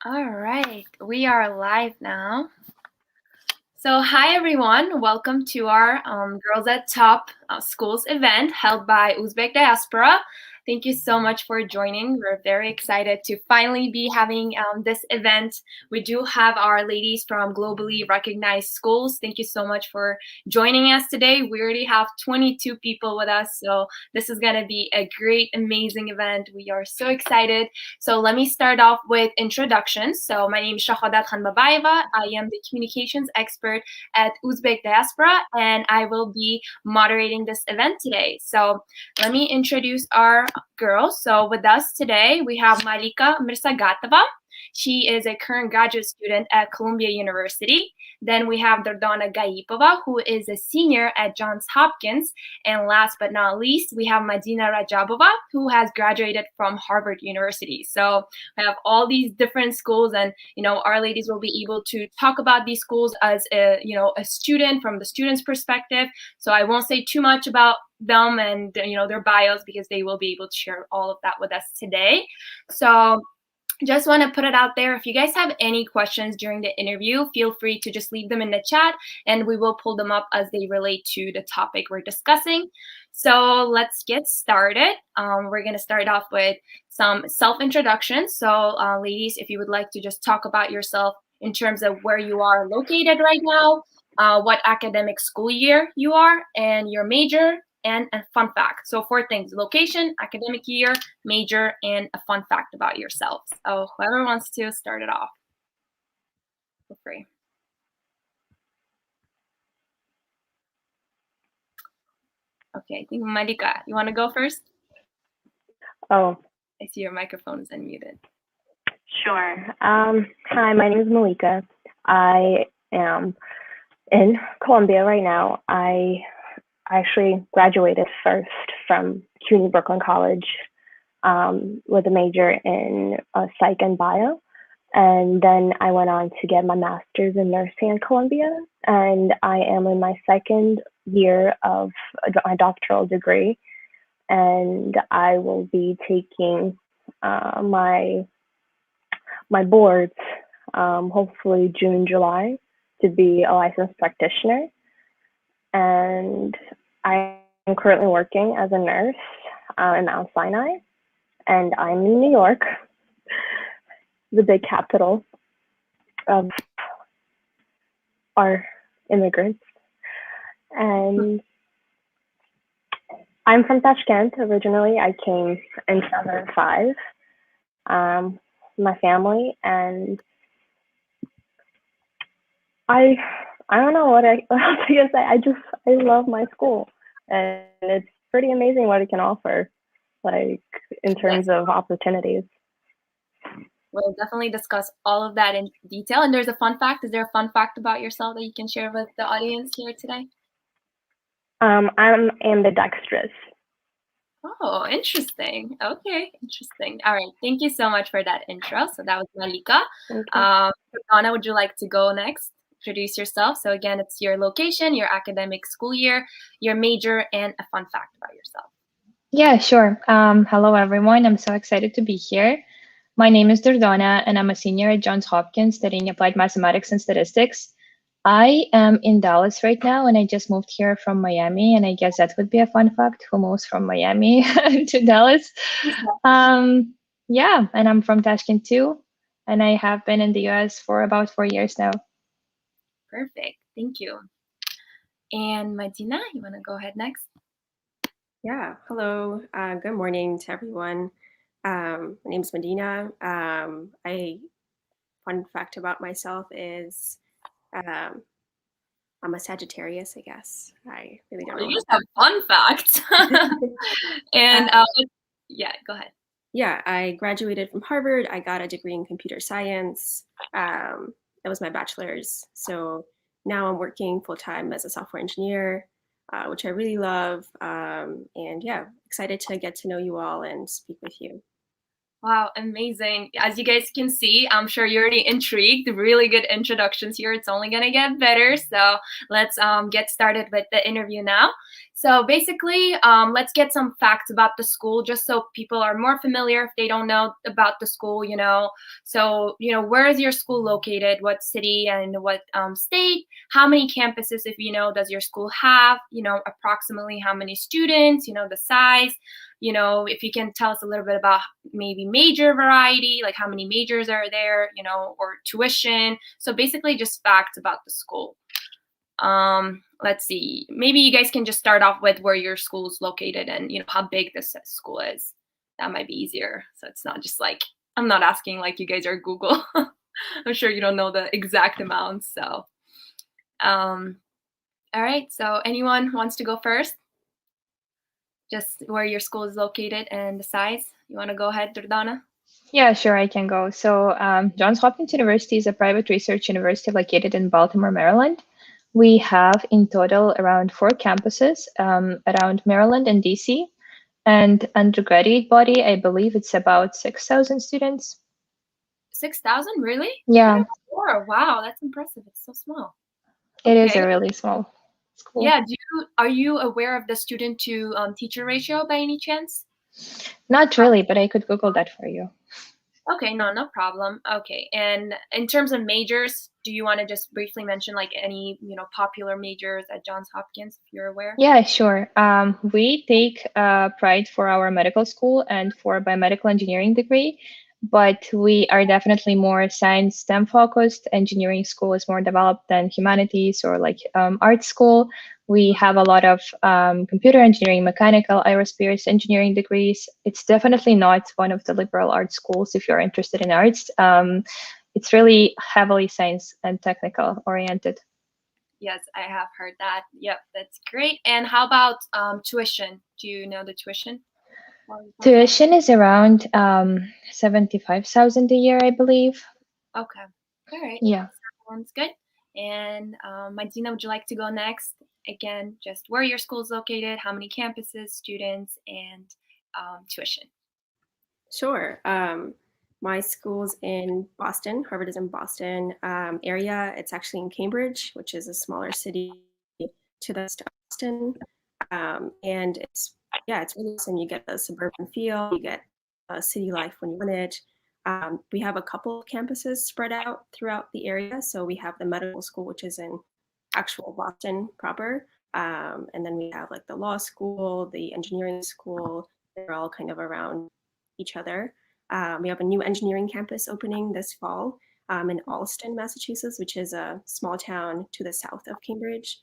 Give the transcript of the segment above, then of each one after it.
All right, we are live now. So, hi everyone, welcome to our Girls at Top Schools event held by Uzbek Diaspora. Thank you so much for joining. We're very excited to finally be having this event. We do have our ladies from globally recognized schools. Thank you so much for joining us today. We already have 22 people with us, so this is going to be a great, amazing event. We are so excited. So let me start off with introductions. So my name is Shahadat Khanbabayeva. I am the communications expert at Uzbek Diaspora, and I will be moderating this event today. So let me introduce our girls. So with us today, we have Malika Mirsagatova. She is a current graduate student at Columbia University. Then we have Dordana Gaipova, who is a senior at Johns Hopkins. And last but not least, we have Madina Rajabova, who has graduated from Harvard University. So we have all these different schools, and our ladies will be able to talk about these schools as a student from the student's perspective. So I won't say too much about them and their bios, because they will be able to share all of that with us today. So just want to put it out there. If you guys have any questions during the interview, feel free to just leave them in the chat and we will pull them up as they relate to the topic we're discussing. So let's get started. We're going to start off with some self-introductions. So ladies, if you would like to just talk about yourself in terms of where you are located right now, what academic school year you are, and your major, and a fun fact. So 4 things: location, academic year, major, and a fun fact about yourself. So whoever wants to start it off, feel free. Okay, I think Malika, you want to go first? Oh. I see your microphone is unmuted. Sure. Hi, my name is Malika. I am in Columbia right now. I actually graduated first from CUNY Brooklyn College with a major in psych and bio. And then I went on to get my master's in nursing in Columbia. And I am in my second year of my doctoral degree. And I will be taking my boards, hopefully June, July, to be a licensed practitioner. And I am currently working as a nurse in Mount Sinai, and I'm in New York, the big capital of our immigrants. And I'm from Tashkent originally. I came in 2005, my family, and I don't know what else I can say. I love my school, and it's pretty amazing what it can offer, like in terms of opportunities. We'll definitely discuss all of that in detail. And there's a fun fact. Is there a fun fact about yourself that you can share with the audience here today? I'm ambidextrous. Oh, interesting. Okay, interesting. All right, thank you so much for that intro. So that was Malika. Donna, would you like to go next? Introduce yourself. So again, it's your location, your academic school year, your major, and a fun fact about yourself. Yeah, sure. Hello, everyone. I'm so excited to be here. My name is Dordana, and I'm a senior at Johns Hopkins studying applied mathematics and statistics. I am in Dallas right now, and I just moved here from Miami, and I guess that would be a fun fact. Who moves from Miami to Dallas? Yeah, and I'm from Tashkent too, and I have been in the US for about 4 years now. Perfect. Thank you. And Madina, you want to go ahead next? Yeah. Hello. Good morning to everyone. My name is Medina. Fun fact about myself is I'm a Sagittarius, I guess. I really don't know. You just have fun facts. And yeah, go ahead. Yeah, I graduated from Harvard. I got a degree in computer science. That was my bachelor's. So now I'm working full-time as a software engineer, which I really love. And yeah, excited to get to know you all and speak with you. Wow, amazing. As you guys can see, I'm sure you're already intrigued. Really good introductions here. It's only going to get better. So let's get started with the interview now. So basically, let's get some facts about the school just so people are more familiar if they don't know about the school, So, where is your school located? What city and what state? How many campuses, if does your school have? Approximately how many students, the size. If you can tell us a little bit about maybe major variety, like how many majors are there, or tuition. So basically just facts about the school. Let's see. Maybe you guys can just start off with where your school is located and, how big this school is. That might be easier. So it's not just like, I'm not asking like you guys are Google. I'm sure you don't know the exact amounts. So, all right. So anyone wants to go first? Just where your school is located and the size. You want to go ahead, Dordana? Yeah, sure, I can go. So Johns Hopkins University is a private research university located in Baltimore, Maryland. We have in total around 4 campuses around Maryland and DC. And undergraduate body, I believe it's about 6,000 students. 6,000, really? Yeah. 4. Wow, that's impressive. It's so small. It is a really small school. Yeah. Are you aware of the student to teacher ratio by any chance? Not really, but I could Google that for you. Okay, no problem. Okay, and in terms of majors, do you want to just briefly mention like any popular majors at Johns Hopkins, if you're aware? Yeah, sure. We take pride for our medical school and for biomedical engineering degree, but we are definitely more science STEM focused. Engineering school is more developed than humanities or like art school. We have a lot of computer engineering, mechanical, aerospace engineering degrees. It's definitely not one of the liberal arts schools if you're interested in arts. It's really heavily science and technical oriented. Yes, I have heard that. Yep, that's great. And how about tuition? Do you know the tuition? Tuition is around 75,000 a year, I believe. Okay. All right. Yeah. Sounds good. And Madina, would you like to go next? Again, just where your school is located, how many campuses, students, and tuition. Sure. My school's in Boston. Harvard is in Boston area. It's actually in Cambridge, which is a smaller city to the west of Boston. And it's really awesome. You get a suburban feel. You get city life when you want it. We have a couple of campuses spread out throughout the area. So we have the medical school, which is in actual Boston proper. And then we have like the law school, the engineering school. They're all kind of around each other. We have a new engineering campus opening this fall in Allston, Massachusetts, which is a small town to the south of Cambridge.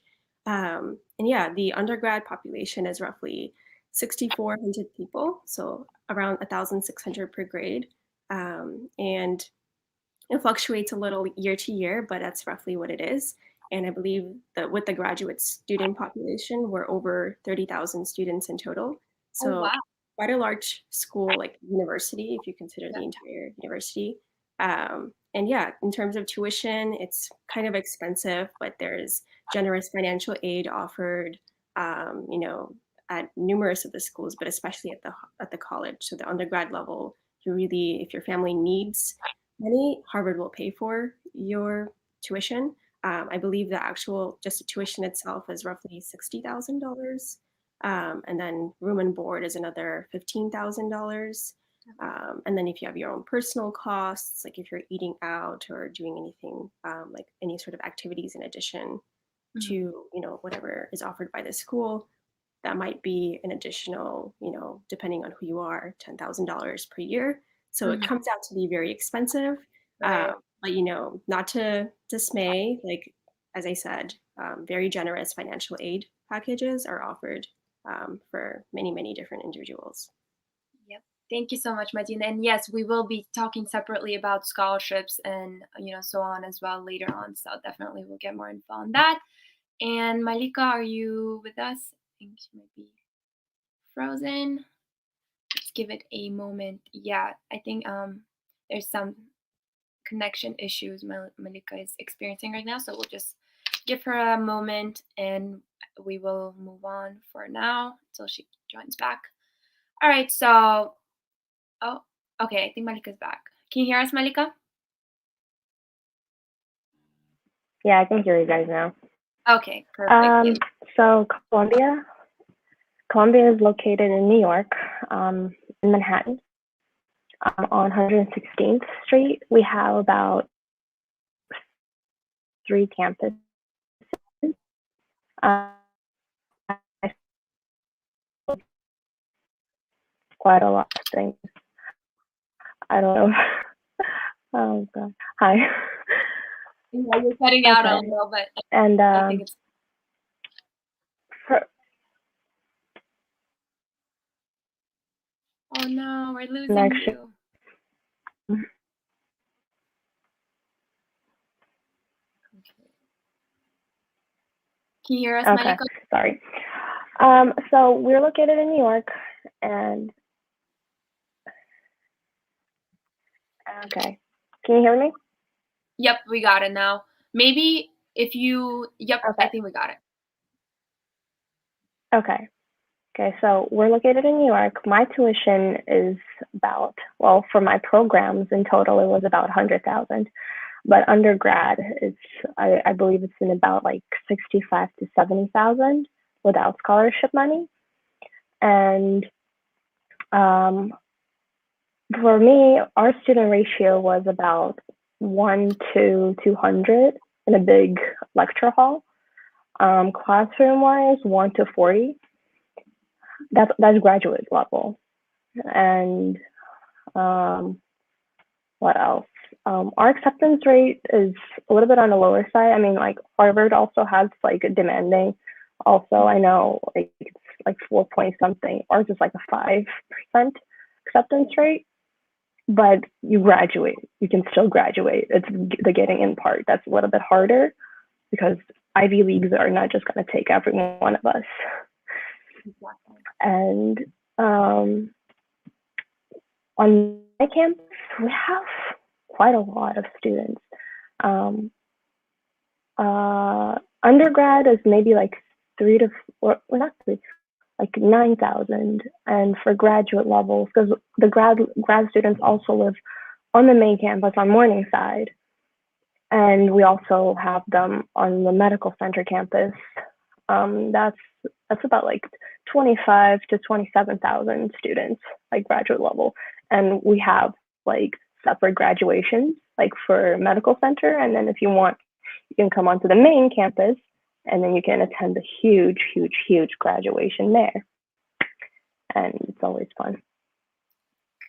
And yeah, the undergrad population is roughly 6,400 people, so around 1,600 per grade. And it fluctuates a little year to year, but that's roughly what it is. And I believe that with the graduate student population, we're over 30,000 students in total. So wow. Quite a large school, like university, if you consider the entire university. And yeah, in terms of tuition, it's kind of expensive, but there's generous financial aid offered, at numerous of the schools, but especially at the college. So the undergrad level, you really, if your family needs money, Harvard will pay for your tuition. I believe the actual just the tuition itself is roughly $60,000. And then room and board is another $15,000. And then if you have your own personal costs, like if you're eating out or doing anything like any sort of activities in addition to whatever is offered by the school, that might be an additional, depending on who you are, $10,000 per year. So it comes out to be very expensive. Right. But not to dismay, like as I said, very generous financial aid packages are offered for many, many different individuals. Yep. Thank you so much, Madina. And yes, we will be talking separately about scholarships and so on as well later on. So definitely we'll get more info on that. And Malika, are you with us? I think she might be frozen. Let's give it a moment. Yeah, I think there's some connection issues Malika is experiencing right now. So we'll just give her a moment and we will move on for now until she joins back. All right, so, Okay, I think Malika's back. Can you hear us, Malika? Yeah, I can hear you guys now. Okay, perfect. So Columbia is located in New York, in Manhattan, on 116th Street. We have about 3 campuses. Quite a lot of things. I don't know. Oh god. Hi. Yeah, you're cutting out a Okay. little bit. And I think it's. Oh no, we're losing you. Can you hear us, Okay, Malika? sorry. So we're located in New York, and okay, can you hear me? Yep, we got it now. Maybe if you, yep, Okay. I think we got it. Okay. Okay, so we're located in New York. My tuition is about, well, for my programs in total, it was about 100,000. But undergrad, I believe it's in about like 65 to 70,000 without scholarship money. And for me, our student ratio was about 1 to 200 in a big lecture hall. Classroom wise, 1 to 40. That's graduate level. And what else? Our acceptance rate is a little bit on the lower side. I mean, like Harvard also has like a demanding. Also, I know like it's like 4 point something. Ours is like a 5% acceptance rate. But you graduate. You can still graduate. It's the getting in part that's a little bit harder because Ivy Leagues are not just going to take every one of us. Exactly. And on my campus, we have quite a lot of students. Undergrad is maybe like 3 to 4, well, not 3, like 9,000. And for graduate levels, because the grad students also live on the main campus on Morningside. And we also have them on the medical center campus. That's about like 25 to 27,000 students, like graduate level. And we have like separate graduations, like for medical center. And then if you want, you can come onto the main campus and then you can attend the huge graduation there. And it's always fun.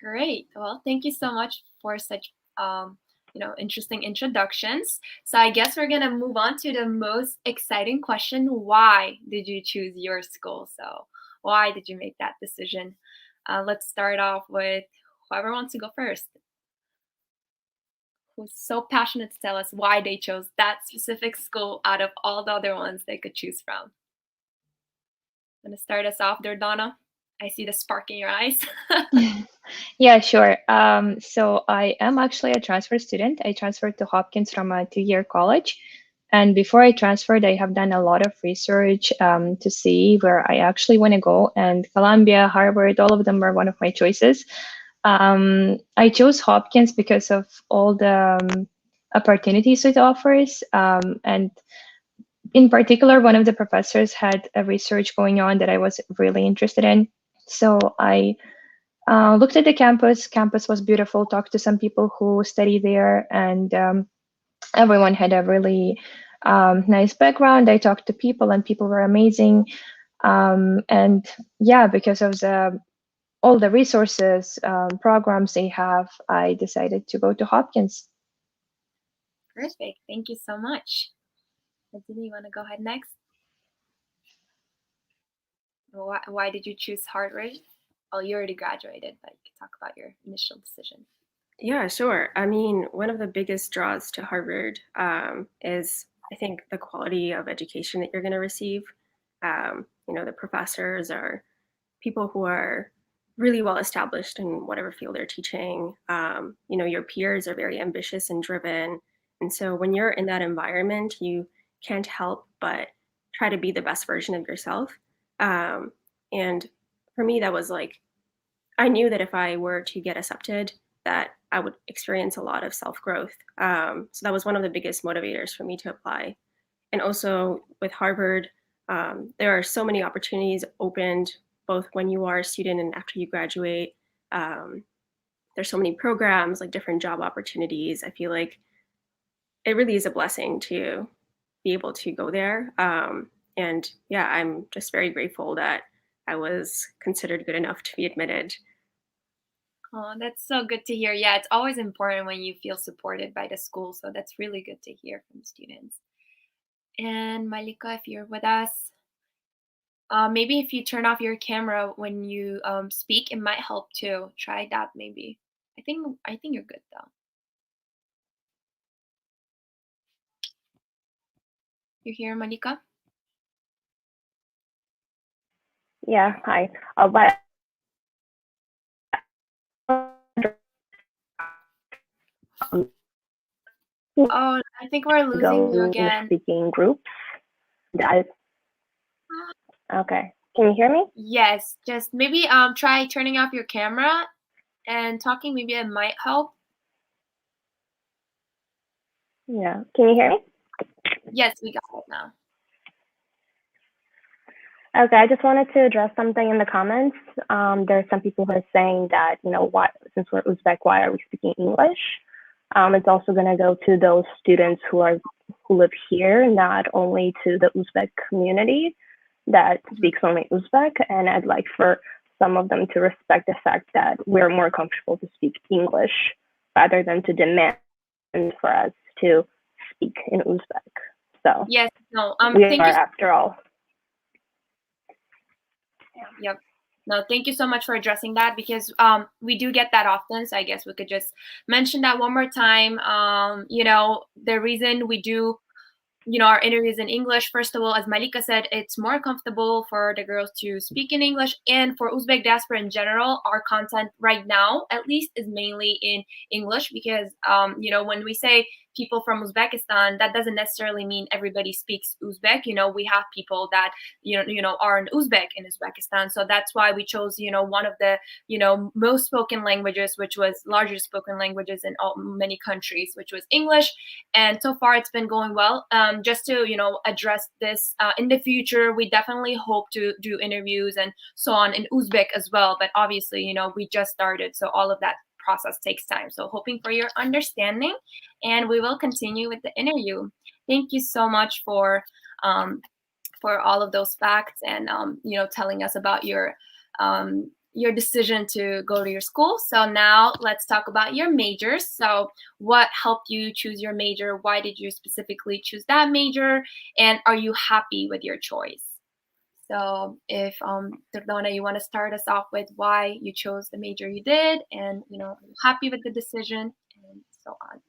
Great. Well, thank you so much for such interesting introductions. So I guess we're gonna move on to the most exciting question. Why did you choose your school? So why did you make that decision? Let's start off with whoever wants to go first. Who's so passionate to tell us why they chose that specific school out of all the other ones they could choose from? I'm gonna start us off there, Donna. I see the spark in your eyes. Yeah, sure. So I am actually a transfer student. I transferred to Hopkins from a 2-year college. And before I transferred, I have done a lot of research to see where I actually want to go. And Columbia, Harvard, all of them were one of my choices. I chose Hopkins because of all the opportunities it offers. And in particular, one of the professors had a research going on that I was really interested in. So I looked at the campus. Campus was beautiful. Talked to some people who study there, and everyone had a really nice background. I talked to people, and people were amazing. And yeah, because of all the resources, programs they have, I decided to go to Hopkins. Perfect. Thank you so much. Adina, you want to go ahead next? Why did you choose Harvard? Well, you already graduated, but you can talk about your initial decision. Yeah, sure. I mean, one of the biggest draws to Harvard is, I think, the quality of education that you're going to receive. The professors are people who are really well established in whatever field they're teaching. Your peers are very ambitious and driven. And so when you're in that environment, you can't help but try to be the best version of yourself. And for me, that was like, I knew that if I were to get accepted that I would experience a lot of self-growth. So that was one of the biggest motivators for me to apply. And also with Harvard, there are so many opportunities opened both when you are a student and after you graduate. There's so many programs, like different job opportunities. I feel like it really is a blessing to be able to go there. And yeah, I'm just very grateful that I was considered good enough to be admitted. Oh, that's so good to hear. Yeah, it's always important when you feel supported by the school. So that's really good to hear from students. And Malika, if you're with us, maybe if you turn off your camera when you speak, it might help too. Try that maybe. I think you're good though. You here, Malika? Yeah, hi. But Oh, I think we're losing you go in again. speaking groups. That okay. Can you hear me? Yes, just maybe try turning off your camera and talking. Maybe it might help. Yeah. Can you hear me? Yes, we got it now. Okay, I just wanted to address something in the comments. There are some people who are saying that, what, since we're Uzbek, why are we speaking English? It's also going to go to those students who live here, not only to the Uzbek community that speaks only Uzbek. And I'd like for some of them to respect the fact that we're more comfortable to speak English rather than to demand for us to speak in Uzbek. So Yes, no. we Thank are, you. after all. Yep. No, thank you so much for addressing that because we do get that often. So I guess we could just mention that one more time. The reason we do our interviews in English, first of all, as Malika said, it's more comfortable for the girls to speak in English. And for Uzbek diaspora in general, our content right now, at least, is mainly in English because, when we say people from Uzbekistan, that doesn't necessarily mean everybody speaks Uzbek. We have people that, are an Uzbek in Uzbekistan. So that's why we chose, one of the, most spoken languages, which was largest spoken languages in many countries, which was English. And so far it's been going well. Just to address this in the future, we definitely hope to do interviews and so on in Uzbek as well, but obviously we just started, so all of that process takes time. So hoping for your understanding, and we will continue with the interview. Thank you so much for all of those facts and telling us about your decision to go to your school. So now let's talk about your majors. So what helped you choose your major? Why did you specifically choose that major? And are you happy with your choice? So if Dordona, you want to start us off with why you chose the major you did and are you happy with the decision and so on.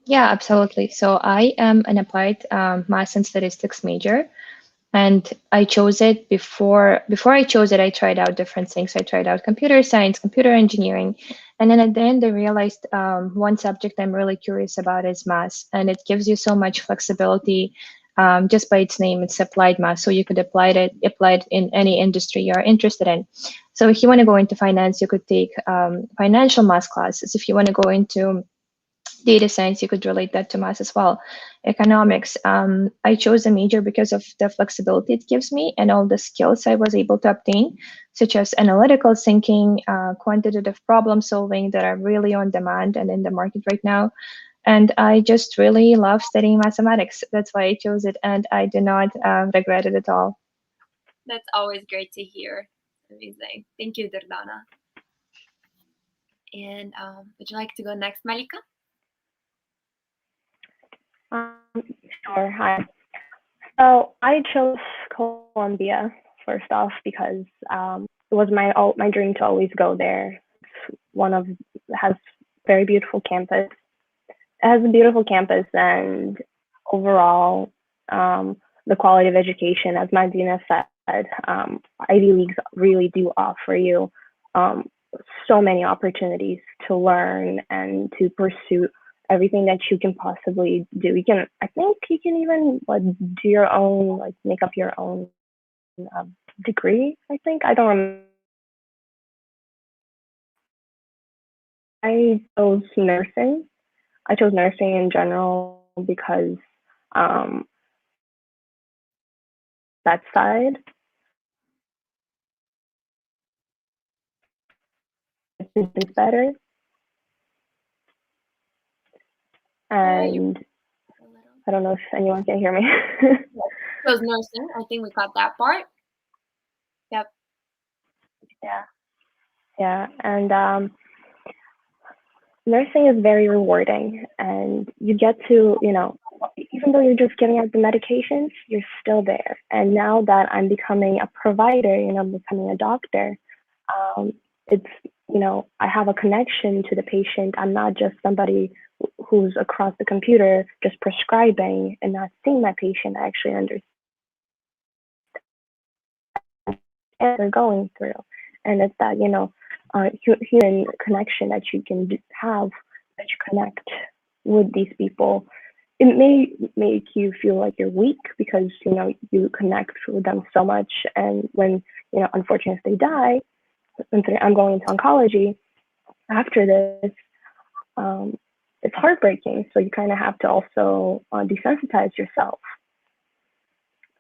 Yeah, absolutely. So I am an applied math and statistics major. And I chose it before I chose it, I tried out different things. I tried out computer science, computer engineering. And then at the end, I realized one subject I'm really curious about is math. And it gives you so much flexibility just by its name. It's applied math. So you could apply it in any industry you're interested in. So if you want to go into finance, you could take financial math classes. If you want to go into data science, you could relate that to math as well. Economics, I chose a major because of the flexibility it gives me and all the skills I was able to obtain, such as analytical thinking, quantitative problem solving that are really on demand and in the market right now. And I just really love studying mathematics. That's why I chose it, and I do not regret it at all. That's always great to hear. Amazing. Thank you, Dordana. And would you like to go next, Malika? Sure. Hi. So I chose Columbia first off because it was my dream to always go there. It has very beautiful campus. It has a beautiful campus, and overall, the quality of education, as Madina said, Ivy Leagues really do offer you so many opportunities to learn and to pursue everything that you can possibly do. I think you can even do your own, make up your own degree. I think I don't remember I chose nursing. I chose nursing in general because that side is better. And I don't know if anyone can hear me. Chose nursing. I think we got that part. Yep. Yeah. And nursing is very rewarding, and you get to, even though you're just giving out the medications, you're still there. And now that I'm becoming a provider, becoming a doctor, it's, I have a connection to the patient. I'm not just somebody who's across the computer just prescribing and not seeing my patient. I actually understand what they're going through. And it's that, human connection that you can have, that you connect with these people. It may make you feel like you're weak because, you connect with them so much. And when, unfortunately, if they die, I'm going into oncology after this, it's heartbreaking. So you kind of have to also desensitize yourself.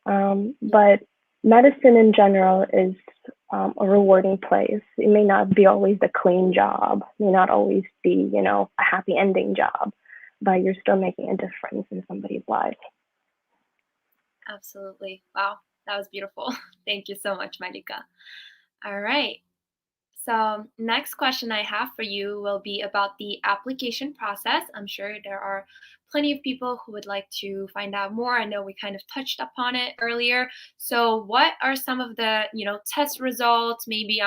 But medicine in general is a rewarding place. It may not be always the clean job, may not always be, a happy ending job, but you're still making a difference in somebody's life. Absolutely. Wow, that was beautiful. Thank you so much, Malika. All right. So next question I have for you will be about the application process. I'm sure there are plenty of people who would like to find out more. I know we kind of touched upon it earlier. So what are some of the, test results, maybe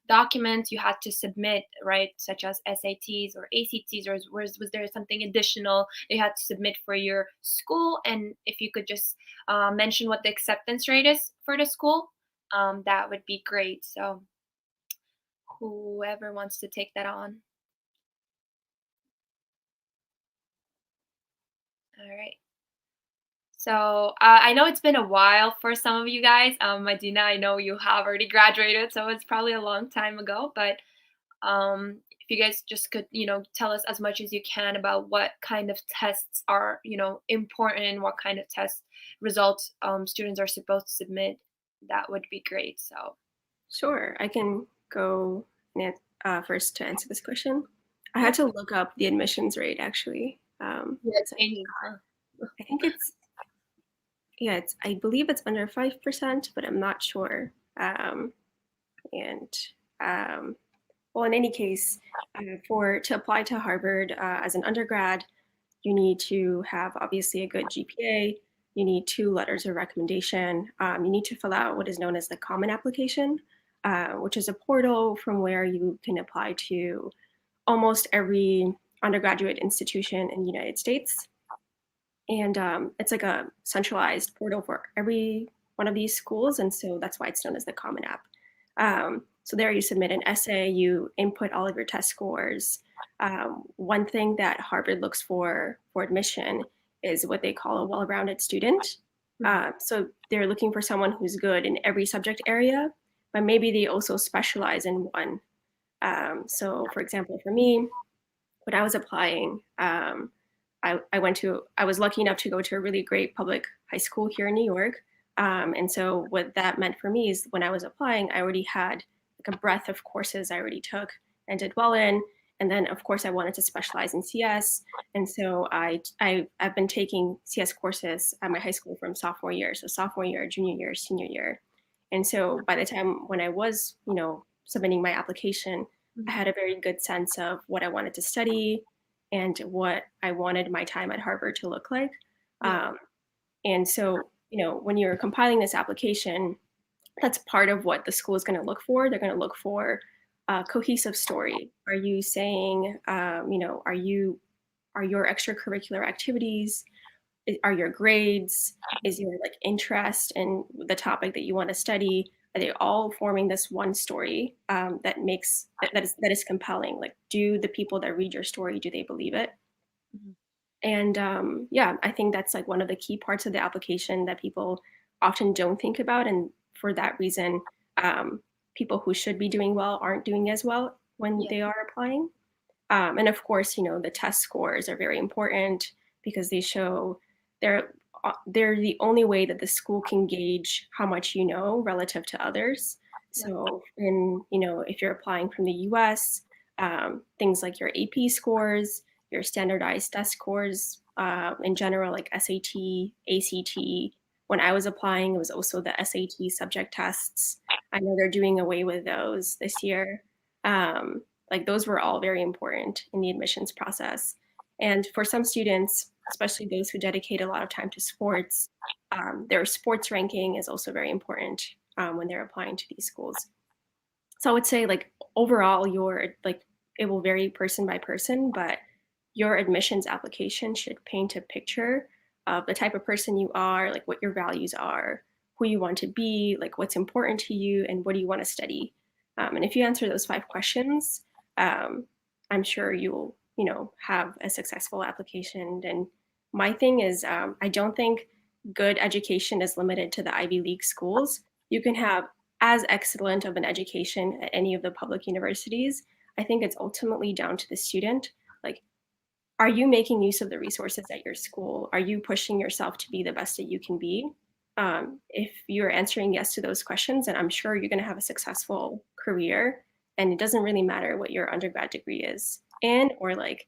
documents you had to submit, right? Such as SATs or ACTs, or was there something additional you had to submit for your school? And if you could just mention what the acceptance rate is for the school, that would be great. So whoever wants to take that on. All right. So I know it's been a while for some of you guys. Medina, I know you have already graduated, so it's probably a long time ago. But if you guys just could, tell us as much as you can about what kind of tests are, important, what kind of test results students are supposed to submit, that would be great. So. Sure, I can go first to answer this question. I had to look up the admissions rate actually. It's changing, huh? I think I believe it's under 5%, but I'm not sure. Well, in any case, to apply to Harvard as an undergrad, you need to have obviously a good GPA. You need 2 letters of recommendation. You need to fill out what is known as the Common Application, which is a portal from where you can apply to almost every undergraduate institution in the United States. And it's like a centralized portal for every one of these schools. And so that's why it's known as the Common App. So there you submit an essay, you input all of your test scores. One thing that Harvard looks for admission is what they call a well-rounded student. So they're looking for someone who's good in every subject area, but maybe they also specialize in one. So for example, for me, when I was applying, I was lucky enough to go to a really great public high school here in New York. And so what that meant for me is when I was applying, I already had like a breadth of courses I already took and did well in. And then of course I wanted to specialize in CS. And so I've been taking CS courses at my high school from sophomore year. So sophomore year, junior year, senior year. And so by the time when I was, submitting my application, I had a very good sense of what I wanted to study and what I wanted my time at Harvard to look like. And so, when you're compiling this application, that's part of what the school is going to look for. They're going to look for a cohesive story. Are you saying, are your extracurricular activities, are your grades, is your interest in the topic that you want to study, are they all forming this one story that is compelling? Like, do the people that read your story, do they believe it? Mm-hmm. And I think that's like one of the key parts of the application that people often don't think about. And for that reason, people who should be doing well aren't doing as well when they are applying. And of course, the test scores are very important because they show they're the only way that the school can gauge how much you know relative to others. So if you're applying from the US, things like your AP scores, your standardized test scores, in general, like SAT, ACT. When I was applying, it was also the SAT subject tests. I know they're doing away with those this year. Like those were all very important in the admissions process. And for some students, especially those who dedicate a lot of time to sports, their sports ranking is also very important when they're applying to these schools. So I would say like overall, it will vary person by person, but your admissions application should paint a picture of the type of person you are, like what your values are, who you want to be, like what's important to you, and what do you want to study. And if you answer those 5 questions, I'm sure you'll, have a successful application. And my thing is, I don't think good education is limited to the Ivy League schools. You can have as excellent of an education at any of the public universities. I think it's ultimately down to the student. Like, are you making use of the resources at your school? Are you pushing yourself to be the best that you can be? If you're answering yes to those questions, then I'm sure you're going to have a successful career. And it doesn't really matter what your undergrad degree is in, or like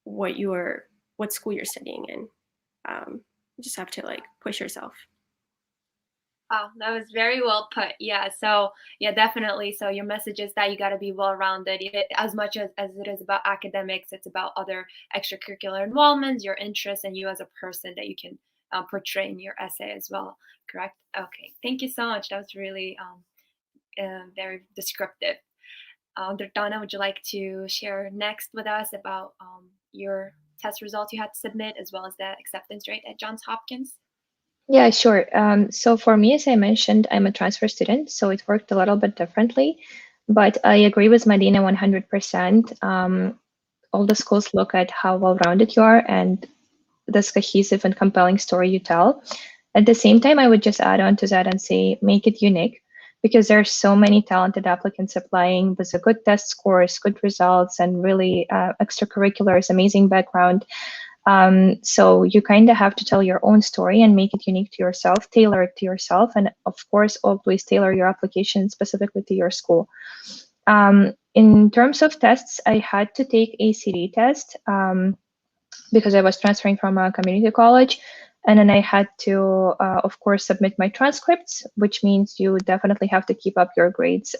what school you're studying in. You just have to like push yourself. Oh, that was very well put. Yeah. So yeah, definitely. So your message is that you got to be well-rounded. As much as it is about academics, it's about other extracurricular involvements, your interests, and you as a person that you can portray in your essay as well. Correct? Okay. Thank you so much. That was really very descriptive. Donna, would you like to share next with us about your test results you had to submit, as well as the acceptance rate at Johns Hopkins? Yeah, sure. So for me, as I mentioned, I'm a transfer student, so it worked a little bit differently. But I agree with Medina 100%. All the schools look at how well-rounded you are and this cohesive and compelling story you tell. At the same time, I would just add on to that and say, make it unique, because there are so many talented applicants applying with a good test scores, good results, and really extracurriculars, amazing background. So you kind of have to tell your own story and make it unique to yourself, tailor it to yourself, and of course, always tailor your application specifically to your school. In terms of tests, I had to take a CD test because I was transferring from a community college. And then I had to, of course, submit my transcripts, which means you definitely have to keep up your grades.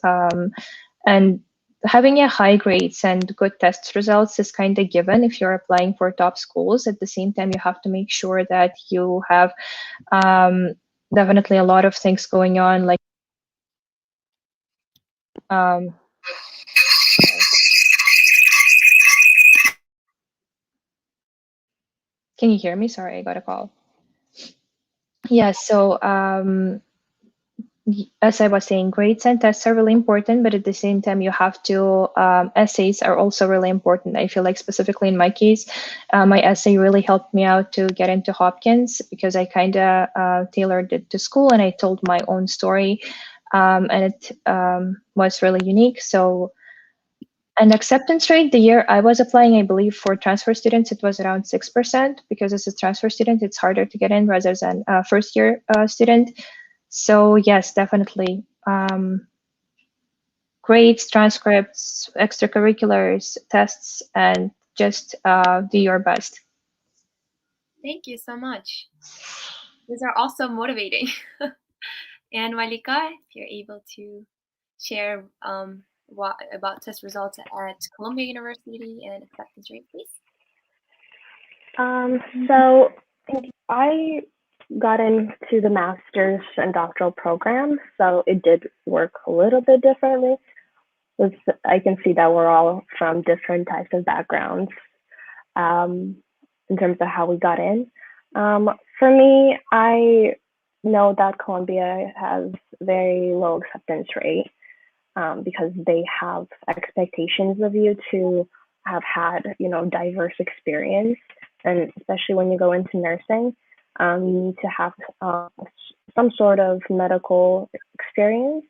And having a high grades and good test results is kind of given if you're applying for top schools. At the same time, you have to make sure that you have definitely a lot of things going on, like can you hear me? Sorry, I got a call. Yeah, so as I was saying, grades and tests are really important, but at the same time, you have to, essays are also really important. I feel like specifically in my case, my essay really helped me out to get into Hopkins because I kind of tailored it to school and I told my own story, and it was really unique. So an acceptance rate, the year I was applying, I believe for transfer students, it was around 6%, because as a transfer student, it's harder to get in rather than a first year student. So yes, definitely. Grades, transcripts, extracurriculars, tests, and just do your best. Thank you so much. These are also motivating. And Malika, if you're able to share what about test results at Columbia University and acceptance rate, please. So I got into the master's and doctoral program, so it did work a little bit differently. I can see that we're all from different types of backgrounds in terms of how we got in. For me, I know that Columbia has very low acceptance rate because they have expectations of you to have had, diverse experience. And especially when you go into nursing, you need to have some sort of medical experience,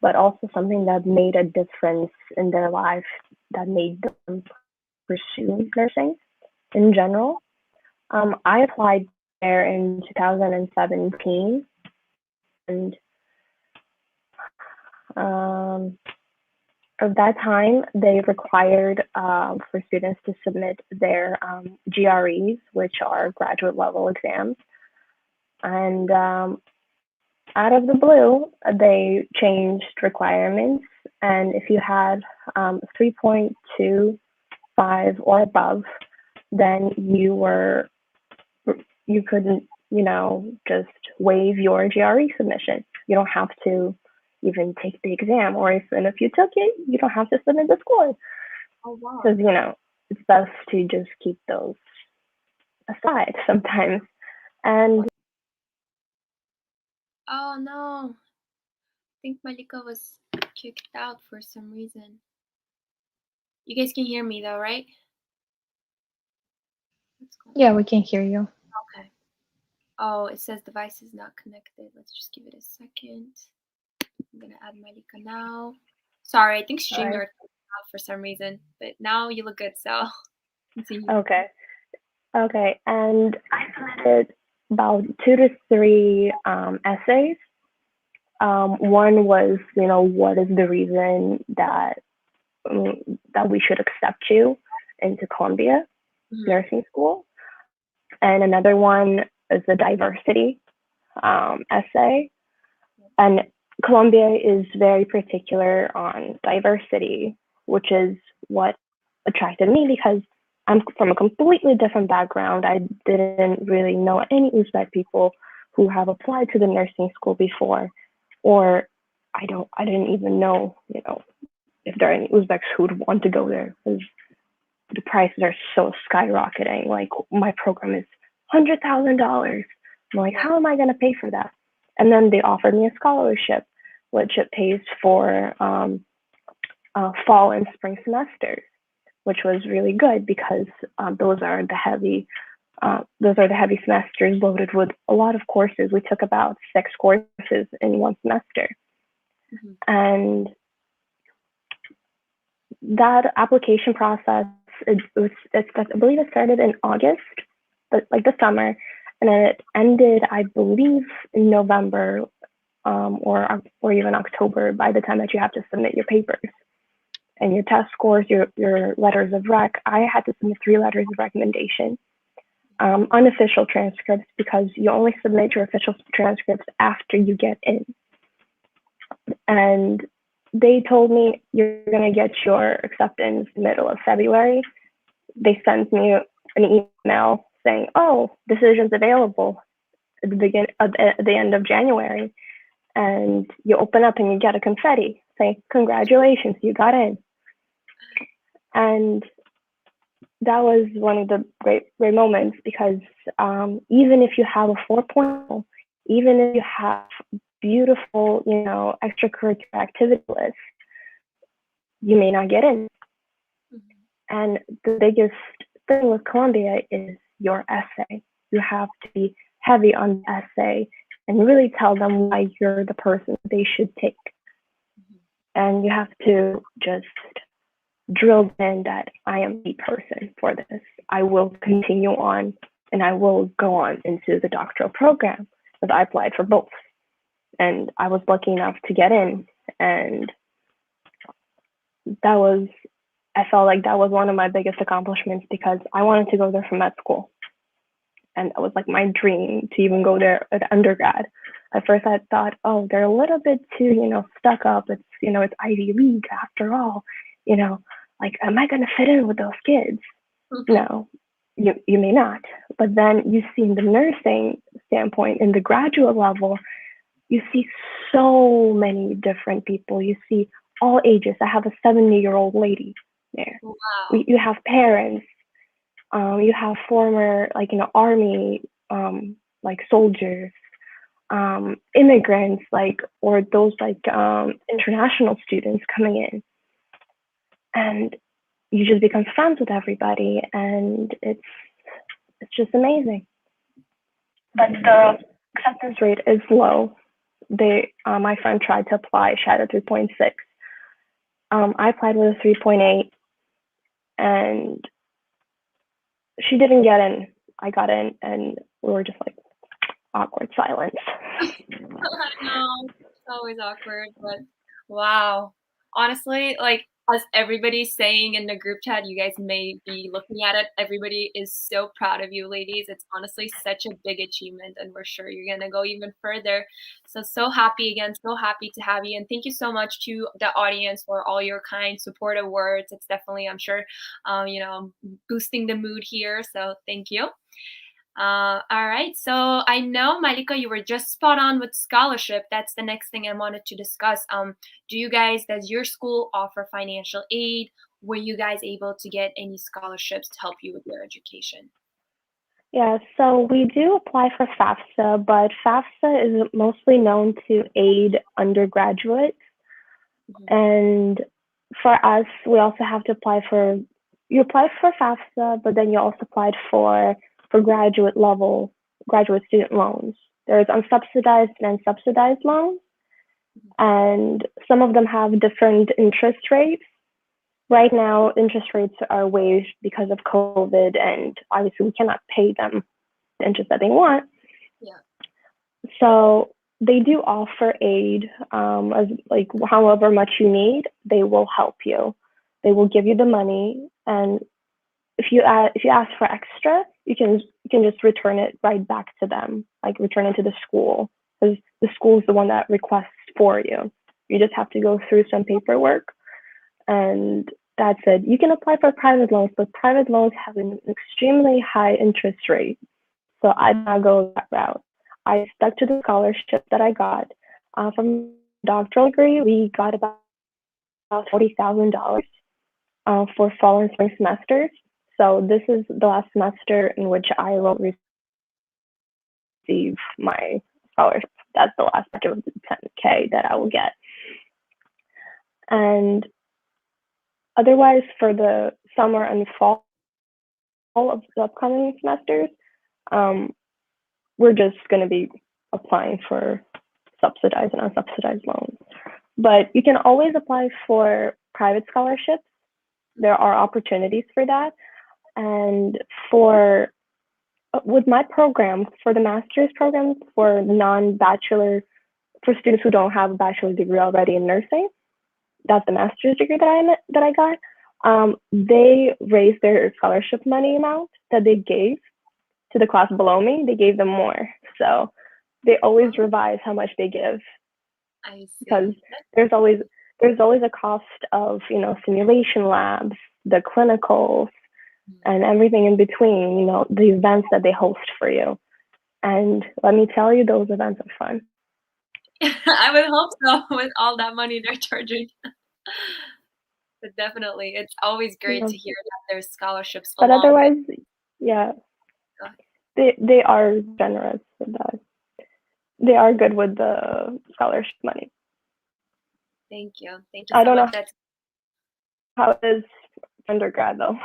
but also something that made a difference in their life, that made them pursue nursing in general. I applied there in 2017, and at that time, they required for students to submit their GREs, which are graduate level exams. And out of the blue, they changed requirements. And if you had 3.25 or above, then you couldn't, just waive your GRE submission. You don't have to even take the exam, or if you took it, you don't have to submit the score. Oh wow. Because it's best to just keep those aside sometimes. And oh no, I think Malika was kicked out for some reason. You guys can hear me though, right? What's going on? Yeah, we can hear you. Okay. Oh, it says device is not connected. Let's just give it a second. I'm gonna add Malika now. Sorry, I think StreamYard kicked out for some reason, but now you look good, so continue. Okay, and I submitted about 2 to 3 essays. One was, what is the reason that we should accept you into Columbia Nursing School, and another one is a diversity essay. And Columbia is very particular on diversity, which is what attracted me because I'm from a completely different background. I didn't really know any Uzbek people who have applied to the nursing school before, or I didn't even know, if there are any Uzbeks who'd want to go there, because the prices are so skyrocketing. Like, my program is $100,000. I'm like, how am I going to pay for that? And then they offered me a scholarship, which it pays for fall and spring semesters, which was really good because those are the heavy semesters loaded with a lot of courses. We took about 6 courses in one semester. And that application process, I believe it started in August, but like the summer, and then it ended, I believe, in November or even October, by the time that you have to submit your papers and your test scores, your letters of rec. I had to submit 3 letters of recommendation, unofficial transcripts, because you only submit your official transcripts after you get in. And they told me, you're going to get your acceptance middle of February. They sent me an email saying, oh, decision's available at the end of January. And you open up and you get a confetti saying, congratulations, you got in. And that was one of the great moments, because even if you have a 4.0, even if you have beautiful, extracurricular activity list, you may not get in. And the biggest thing with Columbia is your essay. You have to be heavy on the essay and really tell them why you're the person they should take. And you have to just drill in that I am the person for this. I will continue on, and I will go on into the doctoral program, because I applied for both. And I was lucky enough to get in, and I felt like that was one of my biggest accomplishments, because I wanted to go there for med school. And that was like my dream, to even go there at undergrad. At first I thought, oh, they're a little bit too, stuck up. It's, it's Ivy League after all, like, am I going to fit in with those kids? No, you may not. But then you see in the nursing standpoint, in the graduate level, you see so many different people. You see all ages. I have a 70-year-old lady there. Wow. You have parents. You have former, Army, soldiers, immigrants, or those, international students coming in. And you just become friends with everybody, and it's just amazing. But the acceptance rate is low. My friend tried to apply. She had a 3.6. I applied with a 3.8, and she didn't get in. I got in, and we were just like awkward silence. I know, it's always awkward, but wow. Honestly, like as everybody's saying in the group chat, you guys may be looking at it. Everybody is so proud of you, ladies. It's honestly such a big achievement, and we're sure you're gonna go even further. So happy again, so happy to have you, and thank you so much to the audience for all your kind, supportive words. It's definitely, I'm sure, boosting the mood here. So thank you. All right. So I know, Malika, you were just spot on with scholarship. That's the next thing I wanted to discuss. Does your school offer financial aid? Were you guys able to get any scholarships to help you with your education? Yeah, so we do apply for FAFSA, but FAFSA is mostly known to aid undergraduates. And for us, we also have to apply for, you apply for FAFSA, but then you also applied for graduate student loans. There's unsubsidized and subsidized loans, and some of them have different interest rates. Right now, interest rates are waived because of COVID, and obviously we cannot pay them the interest that they want. Yeah. So they do offer aid, as like however much you need, they will help you. They will give you the money, and if you ask for extra, you can just return it right back to them, like return it to the school, because the school is the one that requests for you. You just have to go through some paperwork, and that's it. You can apply for private loans, but private loans have an extremely high interest rate. So I did not go that route. I stuck to the scholarship that I got from doctoral degree. We got about $40,000 for fall and spring semesters. So this is the last semester in which I will receive my scholarship. That's the last batch of the 10K that I will get. And otherwise, for the summer and fall of the upcoming semesters, we're just going to be applying for subsidized and unsubsidized loans. But you can always apply for private scholarships. There are opportunities for that. And with my program, for the master's program for non-bachelor, for students who don't have a bachelor's degree already in nursing, that's the master's degree that I got. They raised their scholarship money amount that they gave to the class below me. They gave them more, so they always revise how much they give. I see. Because there's always a cost of simulation labs, the clinicals, and everything in between, the events that they host for you. And let me tell you, those events are fun. I would hope so, with all that money they're charging. But definitely, it's always great to hear that there's scholarships. But otherwise, yeah, they are generous with that. They are good with the scholarship money. Thank you. Thank you so much. I don't know how it is undergrad though.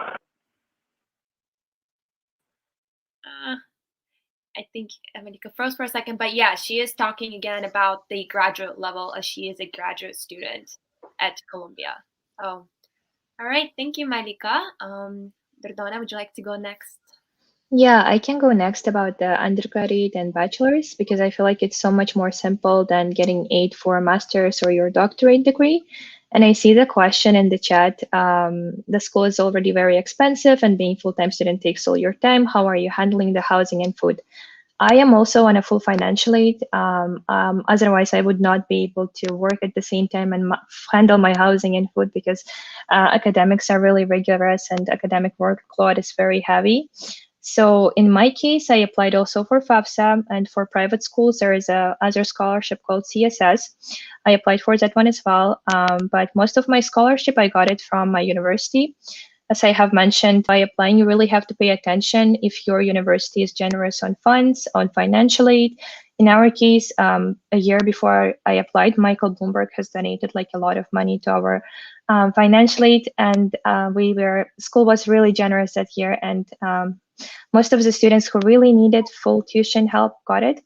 I think America froze for a second, but yeah, she is talking again about the graduate level, as she is a graduate student at Columbia. Oh, all right. Thank you, Malika. Dordona, would you like to go next? Yeah, I can go next about the undergraduate and bachelor's, because I feel like it's so much more simple than getting aid for a master's or your doctorate degree. And I see the question in the chat. The school is already very expensive, and being full-time student takes all your time. How are you handling the housing and food? I am also on a full financial aid. Otherwise, I would not be able to work at the same time and handle my housing and food, because academics are really rigorous and academic workload is very heavy. So in my case, I applied also for FAFSA, and for private schools, there is a other scholarship called CSS. I applied for that one as well, but most of my scholarship, I got it from my university. As I have mentioned, by applying, you really have to pay attention if your university is generous on funds, on financial aid. In our case, a year before I applied, Michael Bloomberg has donated like a lot of money to our financial aid, and school was really generous that year, and most of the students who really needed full tuition help got it.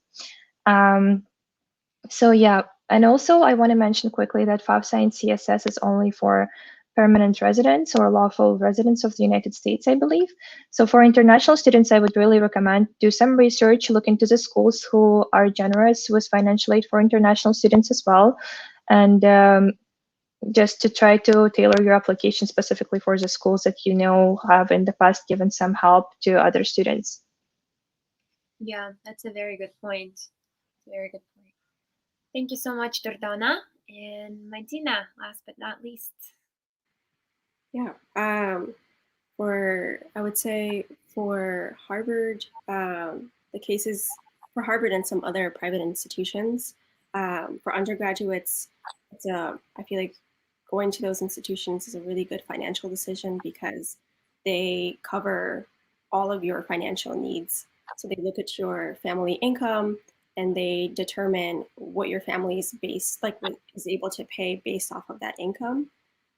So yeah, and also I want to mention quickly that FAFSA and CSS is only for permanent residents or lawful residents of the United States, I believe. So for international students, I would really recommend do some research, look into the schools who are generous with financial aid for international students as well, and just to try to tailor your application specifically for the schools that you know have in the past given some help to other students. Yeah, that's a very good point. Very good point. Thank you so much, Dordana. And Martina, last but not least. Yeah. I would say for Harvard, the cases for Harvard and some other private institutions, for undergraduates, I feel like going to those institutions is a really good financial decision because they cover all of your financial needs. So they look at your family income and they determine what your family is is able to pay based off of that income.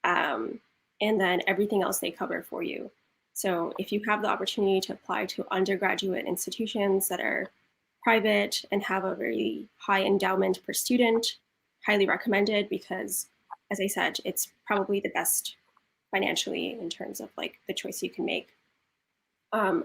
Um, and then everything else they cover for you. So if you have the opportunity to apply to undergraduate institutions that are private and have a very high endowment per student, highly recommended because, as I said, it's probably the best financially in terms of like the choice you can make.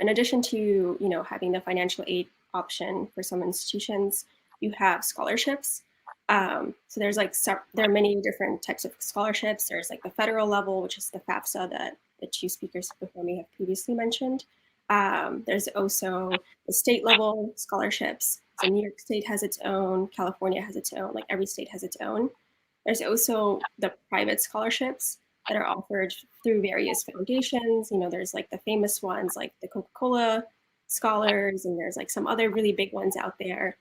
In addition to having the financial aid option for some institutions, you have scholarships. So there's there are many different types of scholarships. There's like the federal level, which is the FAFSA that the two speakers before me have previously mentioned. There's also the state level scholarships. So New York State has its own, California has its own, like every state has its own. There's also the private scholarships that are offered through various foundations. There's like the famous ones like the Coca-Cola Scholars, and there's like some other really big ones out there.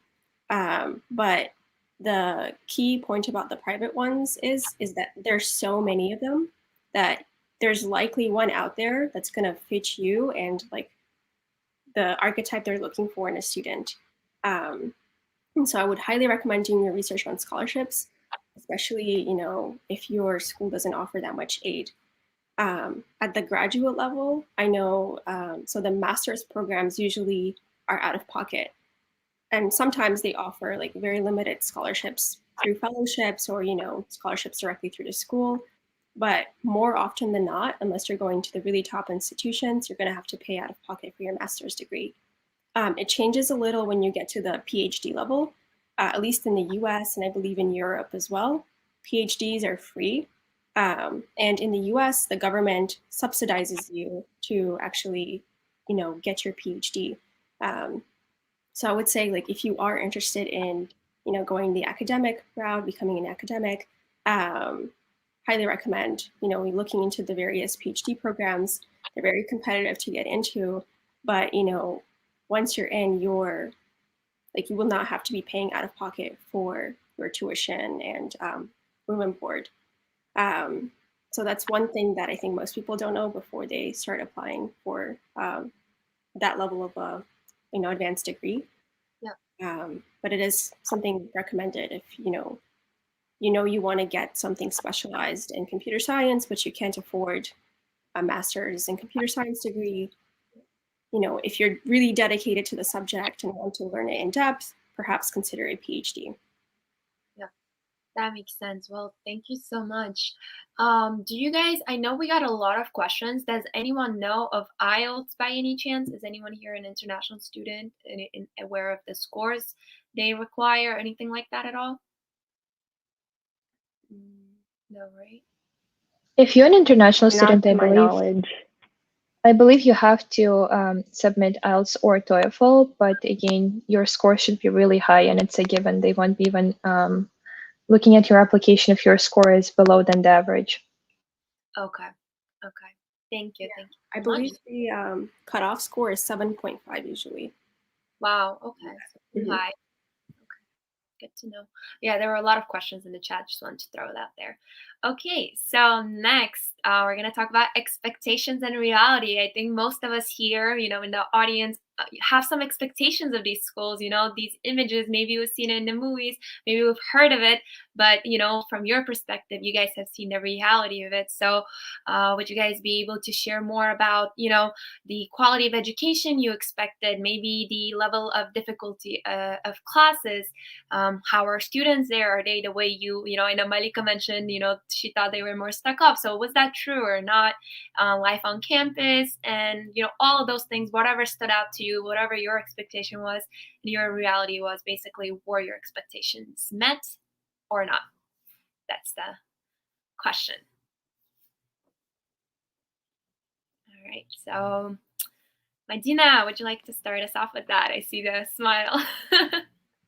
But the key point about the private ones is that there's so many of them that there's likely one out there that's going to fit you and like the archetype they're looking for in a student. And so I would highly recommend doing your research on scholarships, especially, if your school doesn't offer that much aid. At the graduate level, I know, so the master's programs usually are out of pocket. And sometimes they offer like very limited scholarships through fellowships or, scholarships directly through the school. But more often than not, unless you're going to the really top institutions, you're going to have to pay out of pocket for your master's degree. It changes a little when you get to the PhD level, at least in the US and I believe in Europe as well. PhDs are free. And in the US, the government subsidizes you to actually, get your PhD. So I would say, like, if you are interested in, going the academic route, becoming an academic, highly recommend, looking into the various PhD programs. They're very competitive to get into, but, once you're in, you will not have to be paying out of pocket for your tuition and room and board. So that's one thing that I think most people don't know before they start applying for that level of advanced degree. Yeah. But it is something recommended if you want to get something specialized in computer science, but you can't afford a master's in computer science degree. If you're really dedicated to the subject and want to learn it in depth, perhaps consider a PhD. Yeah, that makes sense. Well, thank you so much. Do you guys, I know we got a lot of questions. Does anyone know of IELTS by any chance? Is anyone here an international student and aware of the scores they require or anything like that at all? No, right? If you're an international student, Not to my knowledge. I believe you have to submit IELTS or TOEFL, but again, your score should be really high, and it's a given. They won't be even looking at your application if your score is below than the average. Okay. Okay. Thank you. Thank you I so believe much. the cutoff score is 7.5 usually. Wow. Okay. So Mhm. high. Good to know. Yeah, there were a lot of questions in the chat. Just wanted to throw that there. Okay, so next, we're going to talk about expectations and reality. I think most of us here, in the audience have some expectations of these schools, these images. Maybe we've seen it in the movies, maybe we've heard of it, but from your perspective, you guys have seen the reality of it. So would you guys be able to share more about the quality of education you expected, maybe the level of difficulty of classes? How are students there? Are they the way I know Malika mentioned she thought they were more stuck up, so was that true or not? Life on campus, and all of those things, whatever stood out to you, whatever your expectation was and your reality was, basically, were your expectations met or not? That's the question. All right, so Medina, would you like to start us off with that? I see the smile.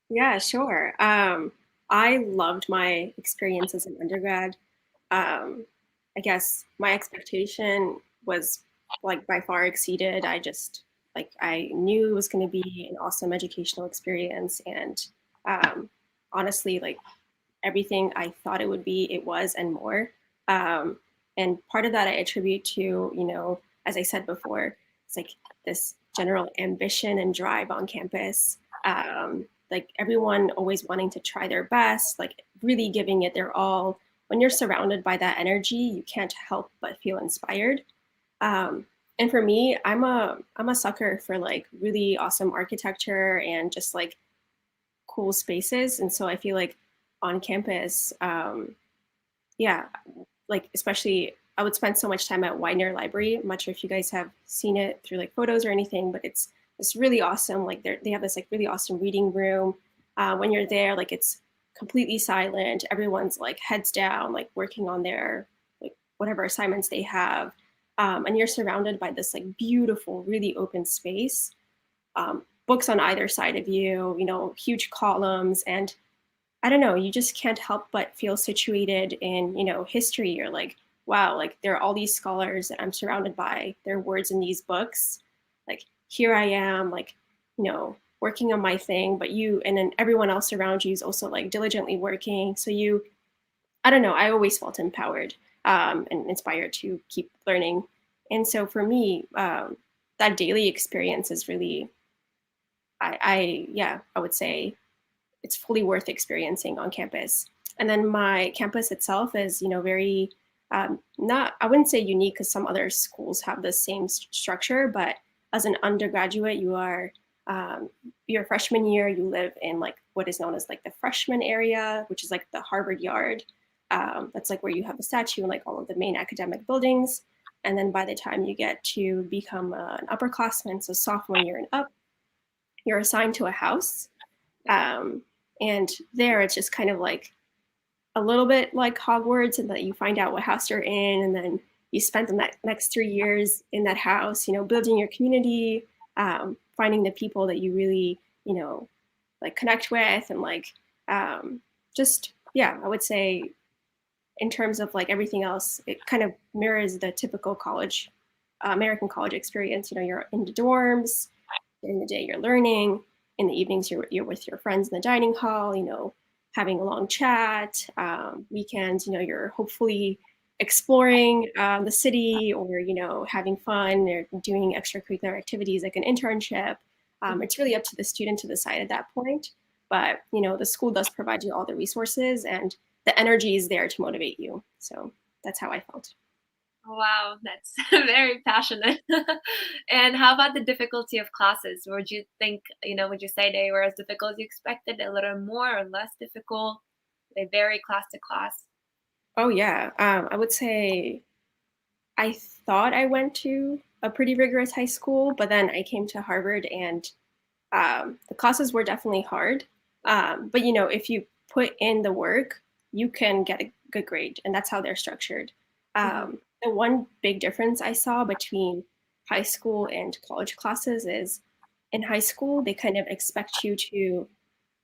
Yeah, sure. I loved my experience as an undergrad. I guess my expectation was like by far exceeded. I knew it was going to be an awesome educational experience, and honestly, like everything I thought it would be, it was and more. Um, and part of that I attribute to, as I said before, it's like this general ambition and drive on campus. Like everyone always wanting to try their best, like really giving it their all. When you're surrounded by that energy, you can't help but feel inspired. And for me, I'm a sucker for like really awesome architecture and just like cool spaces. And so I feel like on campus, yeah, like especially I would spend so much time at Widener Library. I'm not sure if you guys have seen it through like photos or anything, but it's really awesome. Like they have this like really awesome reading room. When you're there, like it's completely silent. Everyone's like heads down, like working on their like whatever assignments they have. And you're surrounded by this like beautiful, really open space. Books on either side of you, huge columns, and I don't know, you just can't help but feel situated in, history. You're like, wow, like there are all these scholars that I'm surrounded by, their words in these books. Like here I am, like, working on my thing, but you and then everyone else around you is also like diligently working. So I don't know, I always felt empowered and inspired to keep learning. And so for me, that daily experience is really, I would say it's fully worth experiencing on campus. And then my campus itself is, very not, I wouldn't say unique because some other schools have the same structure, but as an undergraduate, your freshman year, you live in like what is known as like the freshman area, which is like the Harvard Yard. That's like where you have the statue and like all of the main academic buildings. And then by the time you get to become an upperclassman, so sophomore year and up, you're assigned to a house. And there it's just kind of like a little bit like Hogwarts, and that you find out what house you're in, and then you spend the next 3 years in that house, building your community, finding the people that you really, like connect with, and like just, yeah, I would say in terms of like everything else, it kind of mirrors the typical college, American college experience. You're in the dorms, during the day you're learning, in the evenings you're with your friends in the dining hall, having a long chat. Weekends, you're hopefully exploring the city, or having fun, or doing extracurricular activities like an internship. It's really up to the student to decide at that point, but the school does provide you all the resources, and the energy is there to motivate you. So that's how I felt. Wow, that's very passionate. And how about the difficulty of classes? Would you think, would you say they were as difficult as you expected, a little more or less difficult? They vary class to class. Oh yeah, I would say I thought I went to a pretty rigorous high school, but then I came to Harvard, and the classes were definitely hard. But if you put in the work, you can get a good grade, and that's how they're structured. The one big difference I saw between high school and college classes is in high school, they kind of expect you to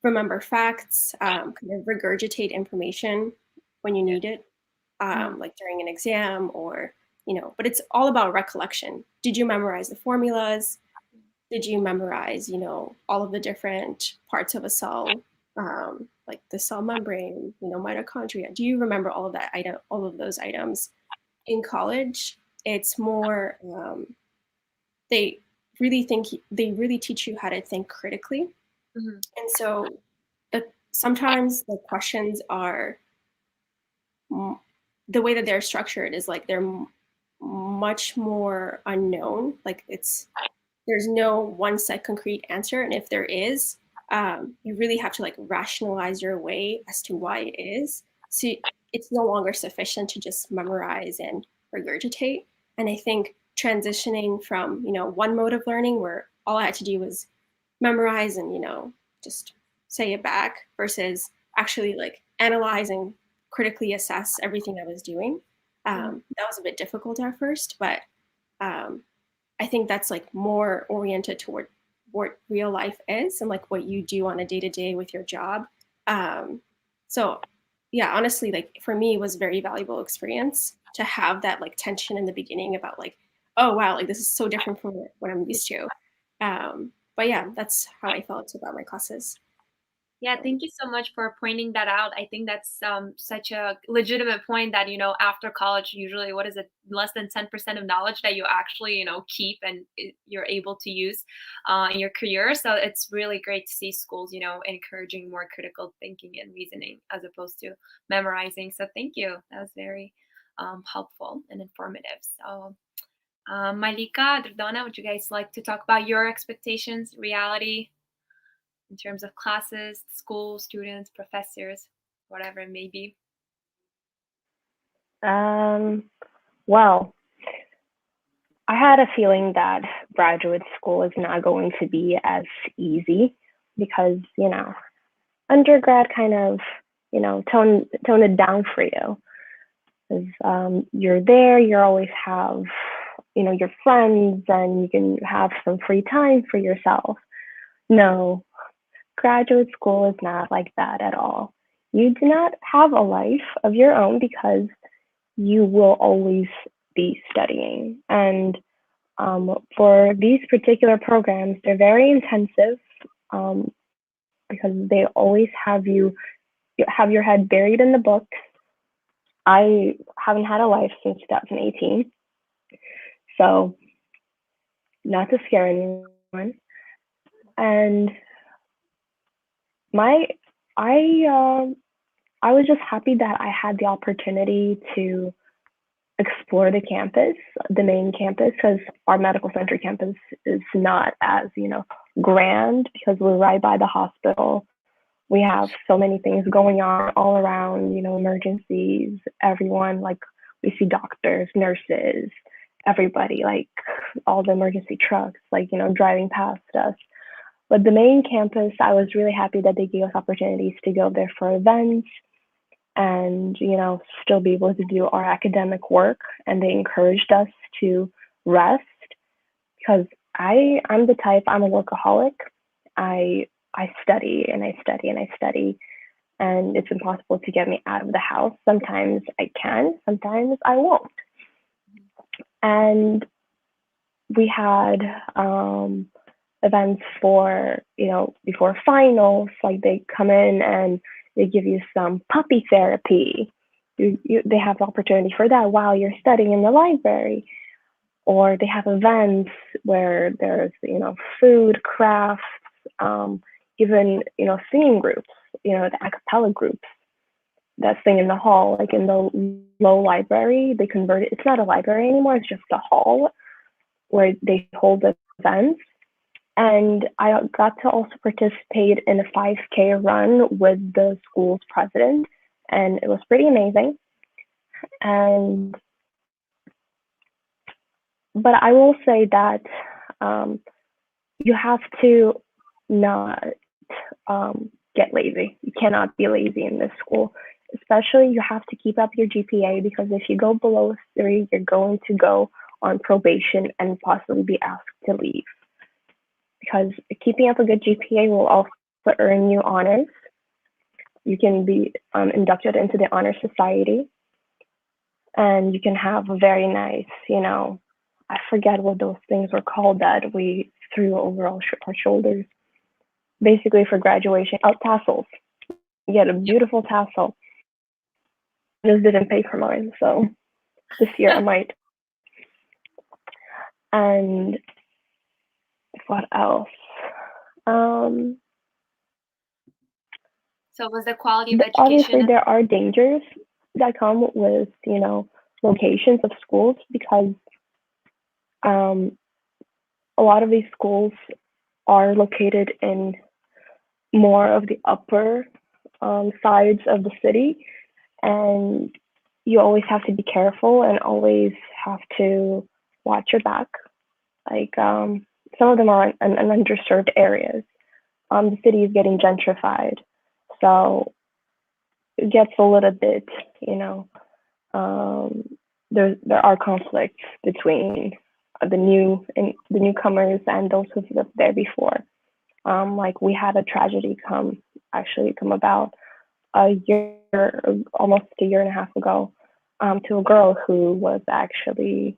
remember facts, kind of regurgitate information when you need it, like during an exam, or, but it's all about recollection. Did you memorize the formulas? Did you memorize, all of the different parts of a cell, like the cell membrane, mitochondria? Do you remember all of those items? In college, it's more, they really think they really teach you how to think critically. Mhm. And so sometimes the questions are the way that they're structured is like they're much more unknown. Like there's no one set concrete answer, and if there is, you really have to like rationalize your way as to why it is. So it's no longer sufficient to just memorize and regurgitate. And I think transitioning from one mode of learning where all I had to do was memorize and just say it back versus actually like analyze and critically assess everything I was doing. That was a bit difficult at first, but I think that's like more oriented toward what real life is and like what you do on a day to day with your job. So yeah, honestly, like for me, it was a very valuable experience to have that like tension in the beginning about like, oh wow, like this is so different from what I'm used to. But yeah, that's how I felt about my classes. Yeah, thank you so much for pointing that out. I think that's such a legitimate point that, after college, usually, what is it, less than 10% of knowledge that you actually, keep and you're able to use in your career. So it's really great to see schools, encouraging more critical thinking and reasoning as opposed to memorizing. So thank you. That was very helpful and informative. So, Malika, Dردona, would you guys like to talk about your expectations, reality, in terms of classes, school, students, professors, whatever it may be? Well, I had a feeling that graduate school is not going to be as easy because, undergrad kind of, tone it down for you. 'Cause, you're there, you always have, your friends, and you can have some free time for yourself. No, graduate school is not like that at all. You do not have a life of your own because you will always be studying. And for these particular programs, they're very intensive um, because they always have you have your head buried in the books. I haven't had a life since 2018, so not to scare anyone. And my I was just happy that I had the opportunity to explore the campus, the main campus, because our medical center campus is not as, grand because we're right by the hospital. We have so many things going on all around, emergencies, everyone, like we see doctors, nurses, everybody, like all the emergency trucks, like, driving past us. But the main campus, I was really happy that they gave us opportunities to go there for events and still be able to do our academic work, and they encouraged us to rest because I'm the type, I'm a workaholic. I study and I study and I study, and it's impossible to get me out of the house. Sometimes I can, sometimes I won't. And we had events for before finals, like they come in and they give you some puppy therapy. They have the opportunity for that while you're studying in the library. Or they have events where there's, food, crafts, even, singing groups, the a cappella groups that sing in the hall, like in the low library. They converted, it's not a library anymore, it's just a hall where they hold events. And I got to also participate in a 5K run with the school's president, and it was pretty amazing. But I will say that you have to not get lazy. You cannot be lazy in this school. Especially, you have to keep up your GPA because if you go below 3, you're going to go on probation and possibly be asked to leave. Because keeping up a good GPA will also earn you honors. You can be inducted into the honor society, and you can have a very nice, I forget what those things were called that we threw over our shoulders, basically for graduation. Oh, tassels. You get a beautiful tassel. I just didn't pay for mine, so this year I might. And What else? Um, So was the quality of Obviously, education? there are dangers that come with, locations of schools because um, a lot of these schools are located in more of the upper sides of the city, and you always have to be careful and always have to watch your back. Like some of them are in underserved areas. The city is getting gentrified, so it gets a little bit, um, there are conflicts between the newcomers and those who've lived there before. Like we had a tragedy come about a year, almost a year and a half ago, to a girl who was actually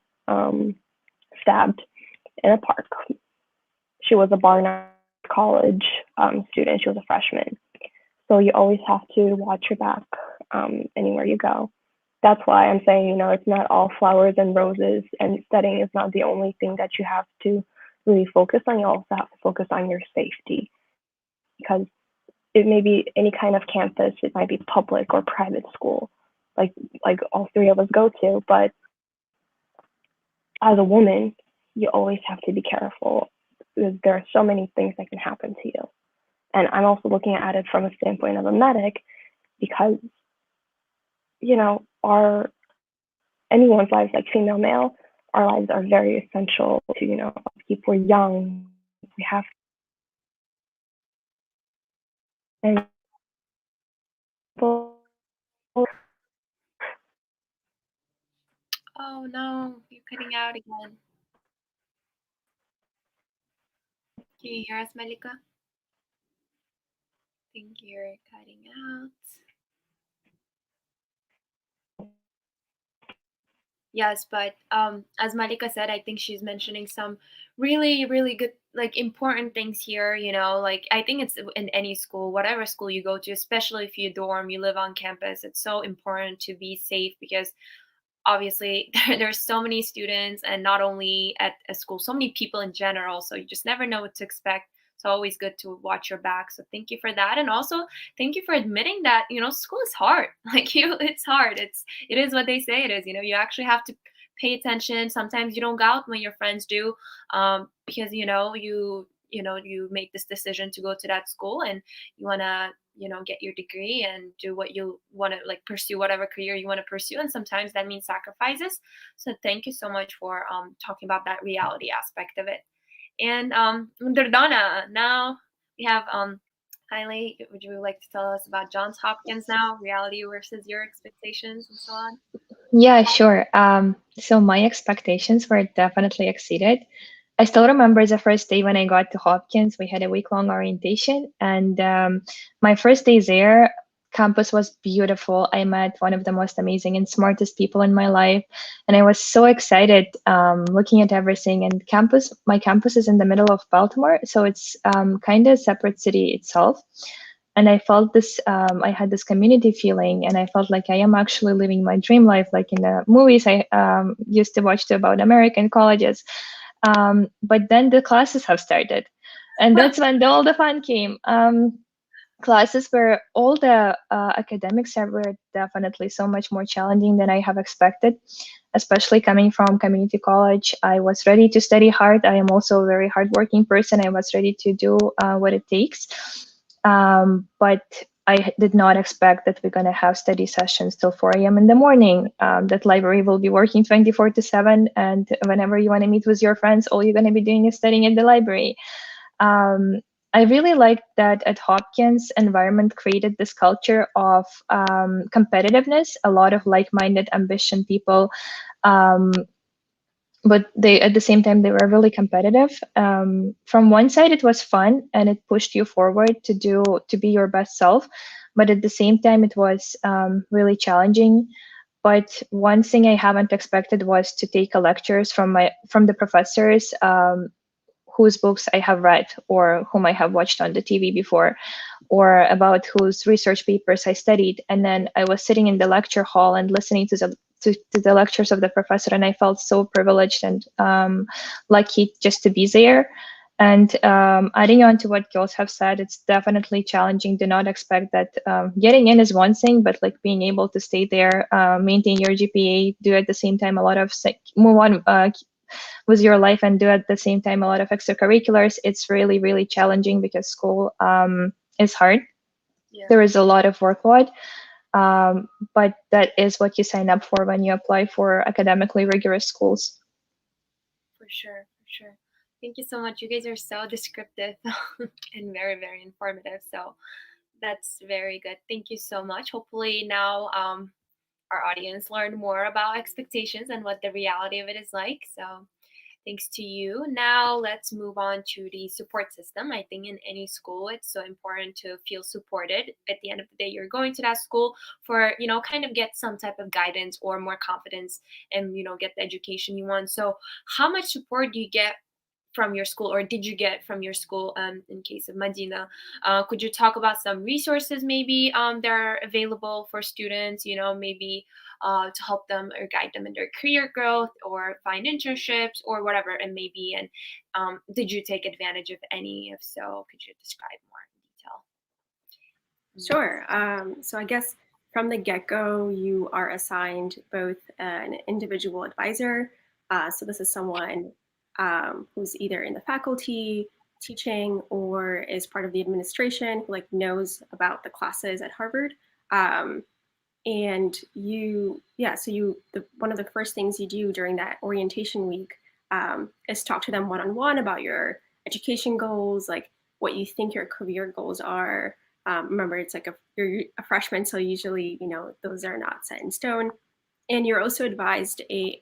stabbed in a park. She was a Barnard College student. She was a freshman. So you always have to watch your back anywhere you go. That's why I'm saying, it's not all flowers and roses, and studying is not the only thing that you have to really focus on. You also have to focus on your safety because it may be any kind of campus. It might be public or private school, like all three of us go to. But as a woman, you always have to be careful because there are so many things that can happen to you. And I'm also looking at it from a standpoint of a medic because, our anyone's lives, like female, male, our lives are very essential to, keep we're young. We have and people. Oh no, you're cutting out again. Can you hear us, Malika? I think you're cutting out. Yes, but as Malika said, I think she's mentioning some really, really good, like important things here. Like I think it's in any school, whatever school you go to, especially if you dorm, you live on campus. It's so important to be safe because obviously there's so many students, and not only at a school, so many people in general, so you just never know what to expect. It's always good to watch your back. So thank you for that, and also thank you for admitting that school is hard. Like it's hard. It is what they say it is. You actually have to pay attention. Sometimes you don't go out when your friends do, because you make this decision to go to that school, and you want to get your degree and do what you want to, like pursue whatever career you want to pursue, and sometimes that means sacrifices. So thank you so much for talking about that reality aspect of it. And Dordana, now we have Kylie, would you like to tell us about Johns Hopkins now, reality versus your expectations and so on? Yeah, sure. So my expectations were definitely exceeded. I still remember the first day when I got to Hopkins. We had a week-long orientation, and my first day there, campus was beautiful. I met one of the most amazing and smartest people in my life, and I was so excited looking at everything. And my campus is in the middle of Baltimore, so it's kind of a separate city itself. And I felt this, I had this community feeling, and I felt like I am actually living my dream life, like in the movies I used to watch about American colleges. But then the classes have started, and that's when all the fun came. Classes where all the academics were definitely so much more challenging than I have expected, especially coming from community college. I was ready to study hard. I am also a very hardworking person. I was ready to do what it takes. But I did not expect that we're going to have study sessions till 4 a.m. in the morning. That library will be working 24/7, and whenever you want to meet with your friends, all you're going to be doing is studying at the library. I really liked that at Hopkins, environment created this culture of competitiveness, a lot of like-minded ambition people, but they at the same time they were really competitive. From one side, it was fun and it pushed you forward to be your best self, but at the same time, it was really challenging. But one thing I haven't expected was to take lectures from the professors whose books I have read or whom I have watched on the TV before, or about whose research papers I studied. And then I was sitting in the lecture hall and listening to the lectures of the professor, and I felt so privileged and lucky just to be there. And adding on to what girls have said, it's definitely challenging. Do not expect that getting in is one thing, but like being able to stay there, maintain your GPA, do at the same time a lot of move on with your life and do at the same time a lot of extracurriculars. It's really, really challenging because school is hard. Yeah. There is a lot of workload, but that is what you sign up for when you apply for academically rigorous schools. For sure, for sure. Thank you so much. You guys are so descriptive and very, very informative. So that's very good. Thank you so much. Hopefully now our audience learned more about expectations and what the reality of it is like. So thanks to you. Now let's move on to the support system. I think in any school, it's so important to feel supported. At the end of the day, you're going to that school for, kind of get some type of guidance or more confidence and, get the education you want. So how much support do you get from your school, or did you get from your school in case of Medina? Could you talk about some resources maybe that are available for students, maybe to help them or guide them in their career growth or find internships or whatever it may be? And did you take advantage of any? If so, could you describe more in detail? Sure. So I guess from the get-go, you are assigned both an individual advisor. So this is someone who's either in the faculty, teaching, or is part of the administration who like knows about the classes at Harvard. And one of the first things you do during that orientation week is talk to them one-on-one about your education goals, like what you think your career goals are. Remember, it's like you're a freshman, so usually, those are not set in stone. And you're also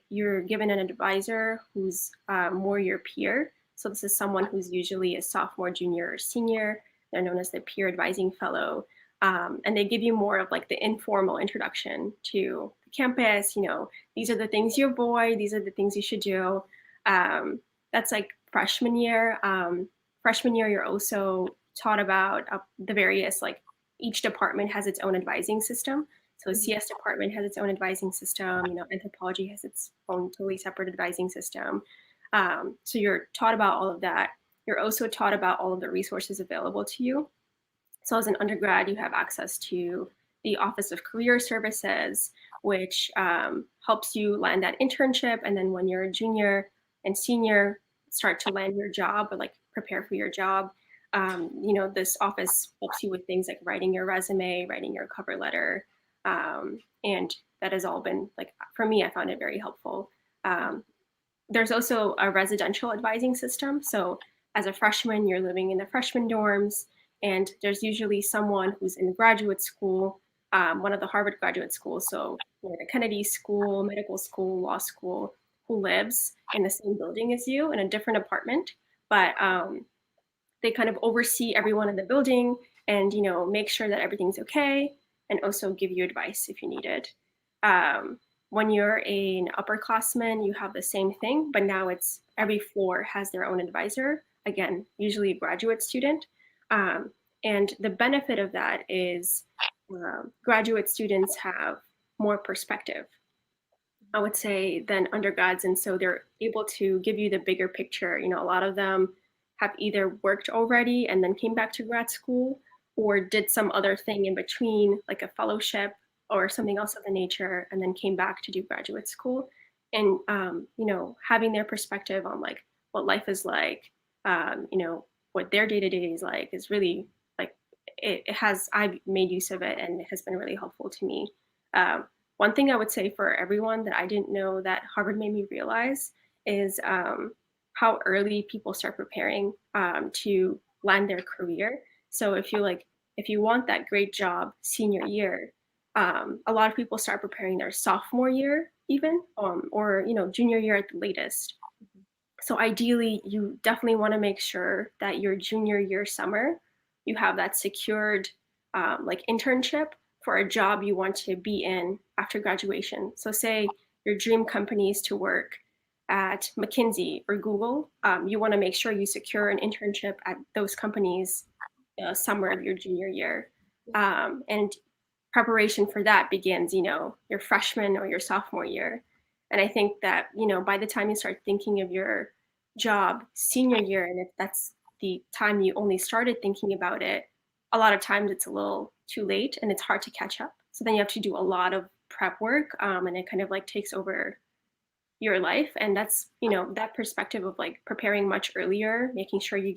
you're given an advisor who's more your peer. So this is someone who's usually a sophomore, junior, or senior. They're known as the peer advising fellow. And they give you more of like the informal introduction to the campus. These are the things you avoid. These are the things you should do. That's like freshman year. Freshman year, you're also taught about the various, like each department has its own advising system. So the CS department has its own advising system. Anthropology has its own totally separate advising system. So you're taught about all of that. You're also taught about all of the resources available to you. So as an undergrad, you have access to the Office of Career Services, which helps you land that internship. And then when you're a junior and senior, start to land your job or like prepare for your job. This office helps you with things like writing your resume, writing your cover letter. And that has all been, like, for me, I found it very helpful. There's also a residential advising system. So as a freshman, you're living in the freshman dorms, and there's usually someone who's in graduate school, one of the Harvard graduate schools, so the Kennedy School, medical school, law school, who lives in the same building as you in a different apartment. But they kind of oversee everyone in the building and, make sure that everything's okay, and also give you advice if you need it. When you're an upperclassman, you have the same thing, but now it's every floor has their own advisor, again, usually a graduate student. And the benefit of that is graduate students have more perspective, I would say, than undergrads. And so they're able to give you the bigger picture. A lot of them have either worked already and then came back to grad school, or did some other thing in between, like a fellowship or something else of the nature, and then came back to do graduate school. And, having their perspective on like what life is like, what their day-to-day is like, is really like, I've made use of it, and it has been really helpful to me. One thing I would say for everyone that I didn't know that Harvard made me realize is how early people start preparing to land their career. So if you want that great job senior year, a lot of people start preparing their sophomore year even, or junior year at the latest. So ideally, you definitely want to make sure that your junior year summer, you have that secured like internship for a job you want to be in after graduation. So say your dream company is to work at McKinsey or Google, you want to make sure you secure an internship at those companies summer of your junior year. And preparation for that begins, your freshman or your sophomore year. And I think that, by the time you start thinking of your job senior year, and if that's the time you only started thinking about it, a lot of times it's a little too late and it's hard to catch up. So then you have to do a lot of prep work, and it kind of like takes over your life. And that's, that perspective of like preparing much earlier, making sure you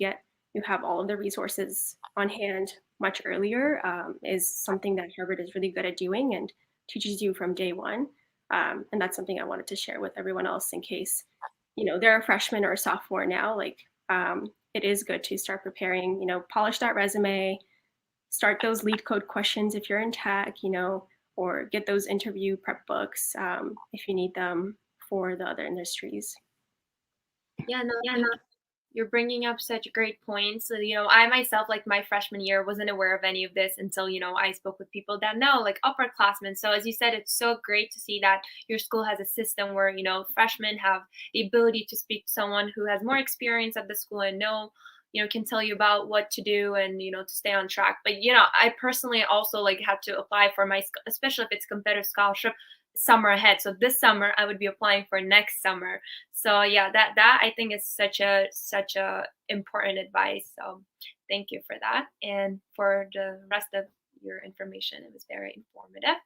have all of the resources on hand much earlier, is something that Harvard is really good at doing and teaches you from day one. And that's something I wanted to share with everyone else in case, they're a freshman or a sophomore now. Like, it is good to start preparing, polish that resume, start those lead code questions if you're in tech, or get those interview prep books, if you need them for the other industries. Yeah, no, you're bringing up such great points. So, I myself, like my freshman year, wasn't aware of any of this until, I spoke with people that know, like upperclassmen. So as you said, it's so great to see that your school has a system where, freshmen have the ability to speak to someone who has more experience at the school and can tell you about what to do and, to stay on track. But, I personally also like had to apply for especially if it's competitive scholarship, summer ahead. So this summer I would be applying for next summer. So yeah, that I think is such a important advice. So thank you for that, and for the rest of your information. It was very informative.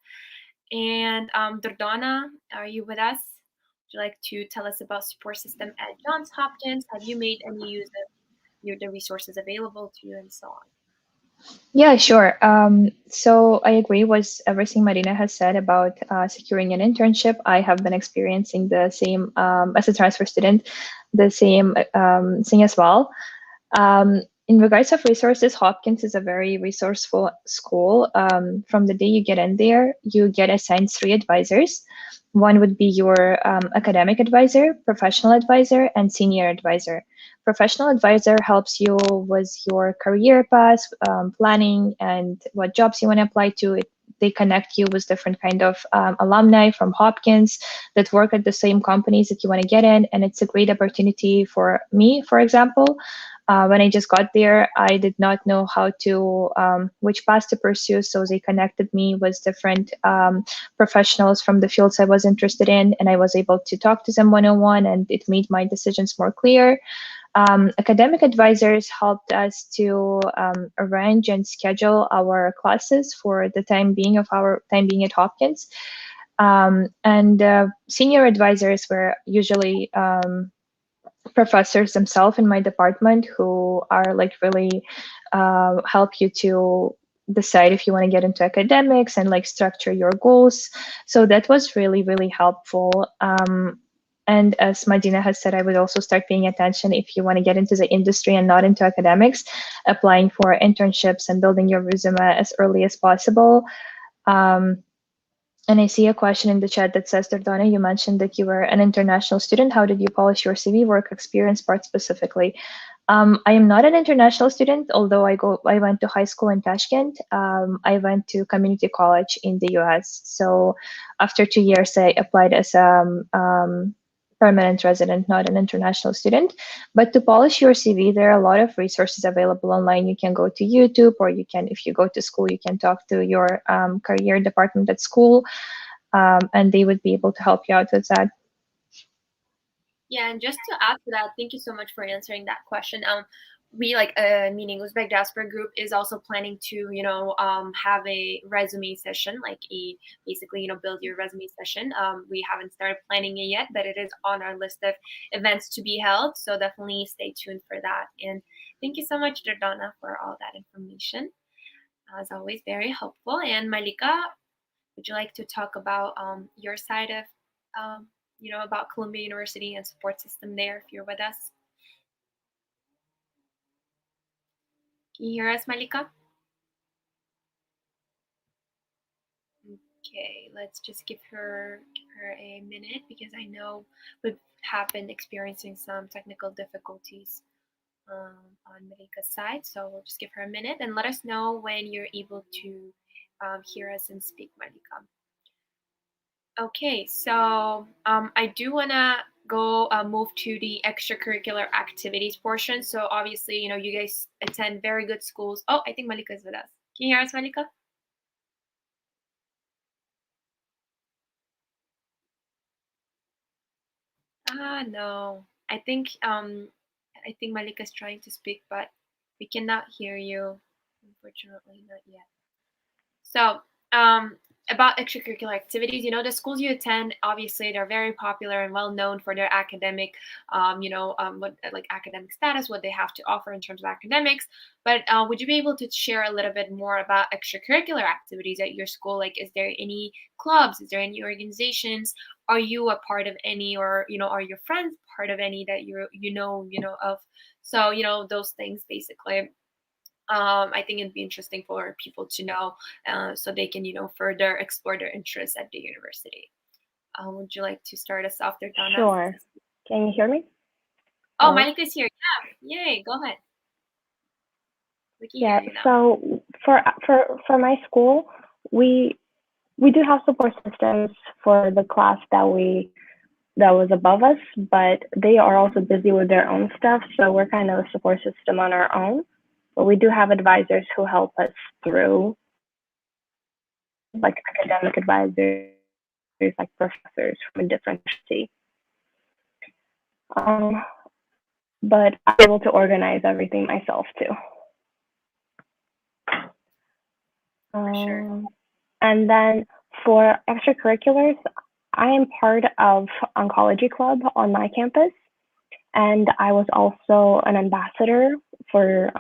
And Dordona, are you with us? Would you like to tell us about support system at Johns Hopkins? Have you made any use of the resources available to you, and so on? Yeah, sure. So I agree with everything Marina has said about securing an internship. I have been experiencing the same as a transfer student, the same thing as well. In regards of resources, Hopkins is a very resourceful school. From the day you get in there, you get assigned 3 advisors. One would be your academic advisor, professional advisor, and senior advisor. Professional advisor helps you with your career path, planning, and what jobs you want to apply to. They connect you with different kind of alumni from Hopkins that work at the same companies that you want to get in, and it's a great opportunity for me, for example. When I just got there, I did not know which path to pursue, so they connected me with different professionals from the fields I was interested in, and I was able to talk to them one-on-one, and it made my decisions more clear. Academic advisors helped us to arrange and schedule our classes for the time being of our time being at Hopkins. And senior advisors were usually professors themselves in my department who are like really help you to decide if you want to get into academics and like structure your goals. So that was really, really helpful. And as Madina has said, I would also start paying attention if you want to get into the industry and not into academics, applying for internships and building your resume as early as possible. And I see a question in the chat that says, Dordana, you mentioned that you were an international student. How did you polish your CV, work experience part specifically? I am not an international student, although I went to high school in Tashkent. I went to community college in the US. So after 2 years, I applied as a permanent resident, not an international student. But to polish your CV, there are a lot of resources available online. You can go to YouTube, or you can, if you go to school, you can talk to your career department at school, and they would be able to help you out with that. Yeah, and just to add to that, thank you so much for answering that question. We meaning Uzbek Diaspora Group is also planning to have a resume session, basically build your resume session. We haven't started planning it yet, but it is on our list of events to be held, so definitely stay tuned for that. And thank you so much, Dordana, for all that information. As always, very helpful. And Malika, would you like to talk about your side of about Columbia University and support system there, if you're with us? Can you hear us, Malika? Okay, let's just give her a minute, because I know we have been experiencing some technical difficulties on Malika's side. So we'll just give her a minute and let us know when you're able to hear us and speak, Malika. Okay, so I do want to go move to the extracurricular activities portion. So obviously, you guys attend very good schools. Oh, I think Malika is with us. Can you hear us, Malika? No, I think Malika is trying to speak, but we cannot hear you. Unfortunately, not yet. So, about extracurricular activities, the schools you attend, obviously, they're very popular and well known for their academic, what like academic status, what they have to offer in terms of academics. But would you be able to share a little bit more about extracurricular activities at your school? Like, is there any clubs? Is there any organizations? Are you a part of any, or are your friends part of any that you know of? So those things basically. I think it'd be interesting for people to know, so they can, further explore their interests at the university. Would you like to start us off there, Donna? Sure. Can you hear me? Oh, Hello? Malika's here. Yeah, yay! Go ahead. We can Yeah. hear you now. So for my school, we do have support systems for the class that was above us, but they are also busy with their own stuff. So we're kind of a support system on our own. But we do have advisors who help us through, like academic advisors, like professors from a different university. But I'm able to organize everything myself too. Sure. And then for extracurriculars, I am part of oncology club on my campus, and I was also an ambassador for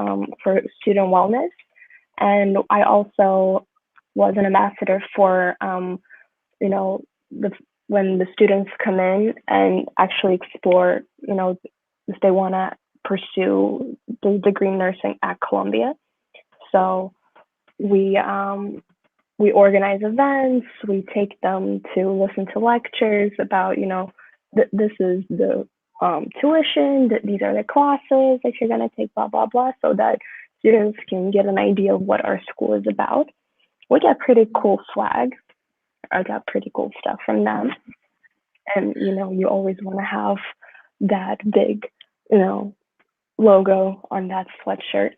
student wellness, and I also was an ambassador for when the students come in and actually explore, if they want to pursue the degree in nursing at Columbia. So we organize events. We take them to listen to lectures about, this is the tuition, these are the classes that you're going to take, blah, blah, blah, so that students can get an idea of what our school is about. We get pretty cool swag. I got pretty cool stuff from them. And, you always want to have that big, logo on that sweatshirt.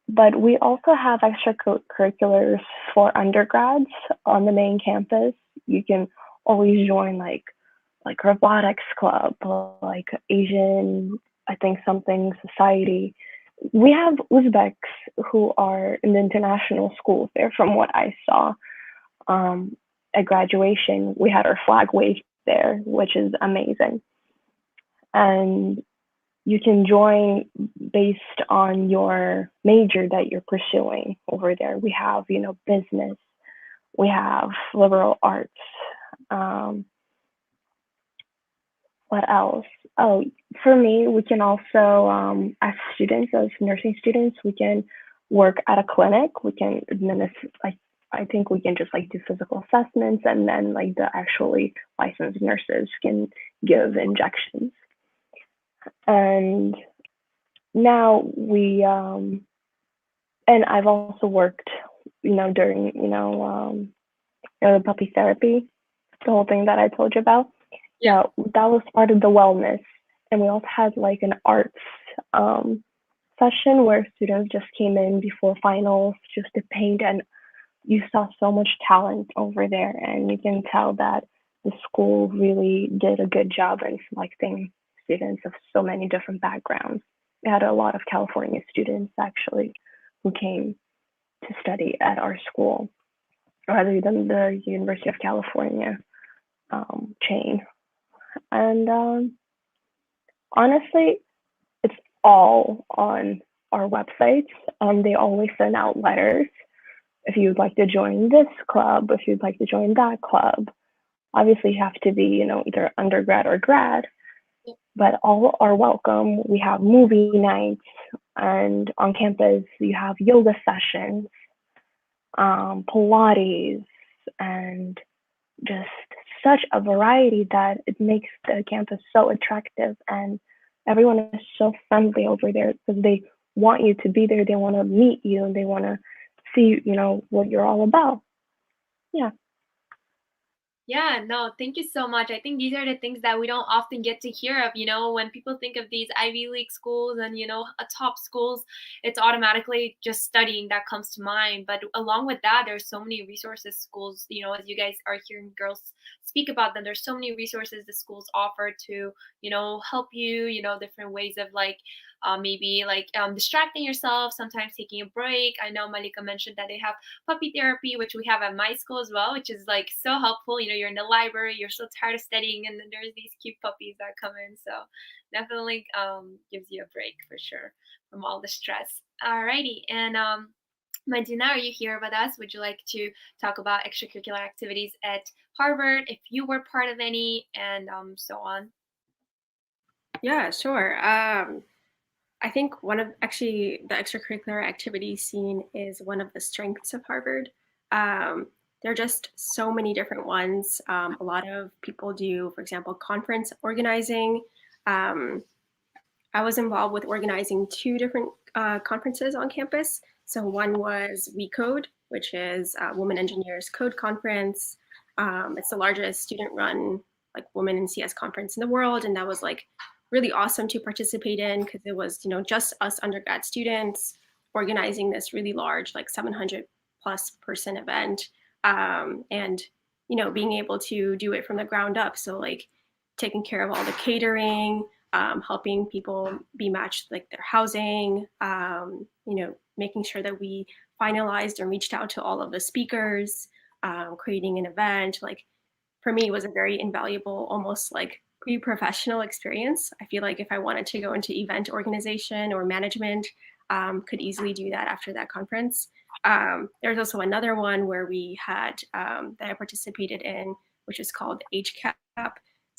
But we also have extracurriculars for undergrads on the main campus. You can always join like robotics club, like Asian, I think something society. We have Uzbeks who are in the international schools there, from what I saw. At graduation, we had our flag wave there, which is amazing. And you can join based on your major that you're pursuing over there. We have, business, we have liberal arts. What else? Oh, for me, we can also, as students, as nursing students, we can work at a clinic. We can administer, I think we can just do physical assessments, and then the actually licensed nurses can give injections. And now and I've also worked, during, the puppy therapy, the whole thing that I told you about. Yeah, that was part of the wellness. And we also had an arts session where students just came in before finals just to paint, and you saw so much talent over there, and you can tell that the school really did a good job in selecting students of so many different backgrounds. We had a lot of California students actually who came to study at our school rather than the University of California chain. And honestly, it's all on our websites. They always send out letters if you'd like to join this club, if you'd like to join that club. Obviously, you have to be, either undergrad or grad, but all are welcome. We have movie nights, and on campus, you have yoga sessions, Pilates, and just such a variety that it makes the campus so attractive. And everyone is so friendly over there because they want you to be there. They want to meet you, and they want to see, what you're all about. Yeah. Yeah, no, thank you so much. I think these are the things that we don't often get to hear of. When people think of these Ivy League schools and, top schools, it's automatically just studying that comes to mind. But along with that, there's so many resources schools, as you guys are hearing girls speak about them, there's so many resources the schools offer to, help you, different ways of like, maybe like distracting yourself, sometimes taking a break. I know Malika mentioned that they have puppy therapy, which we have at my school as well, which is like so helpful. You're in the library, you're so tired of studying, and then there's these cute puppies that come in. So definitely gives you a break for sure from all the stress. Alrighty. And Medina, are you here with us? Would you like to talk about extracurricular activities at Harvard, if you were part of any, and so on? Yeah, sure. I think one of actually the extracurricular activity scene is one of the strengths of Harvard. There are just so many different ones. A lot of people do, for example, conference organizing. Um, I was involved with organizing two different conferences on campus. So one was We Code, which is Women Engineers Code Conference. It's the largest student-run like women in CS conference in the world, and that was like really awesome to participate in because it was just us undergrad students organizing this really large like 700 plus person event, and being able to do it from the ground up. So like taking care of all the catering, helping people be matched like their housing, making sure that we finalized and reached out to all of the speakers, creating an event. Like for me, it was a very invaluable, almost like pre-professional experience. I feel like if I wanted to go into event organization or management, could easily do that after that conference. There's also another one where we had that I participated in, which is called HCAP,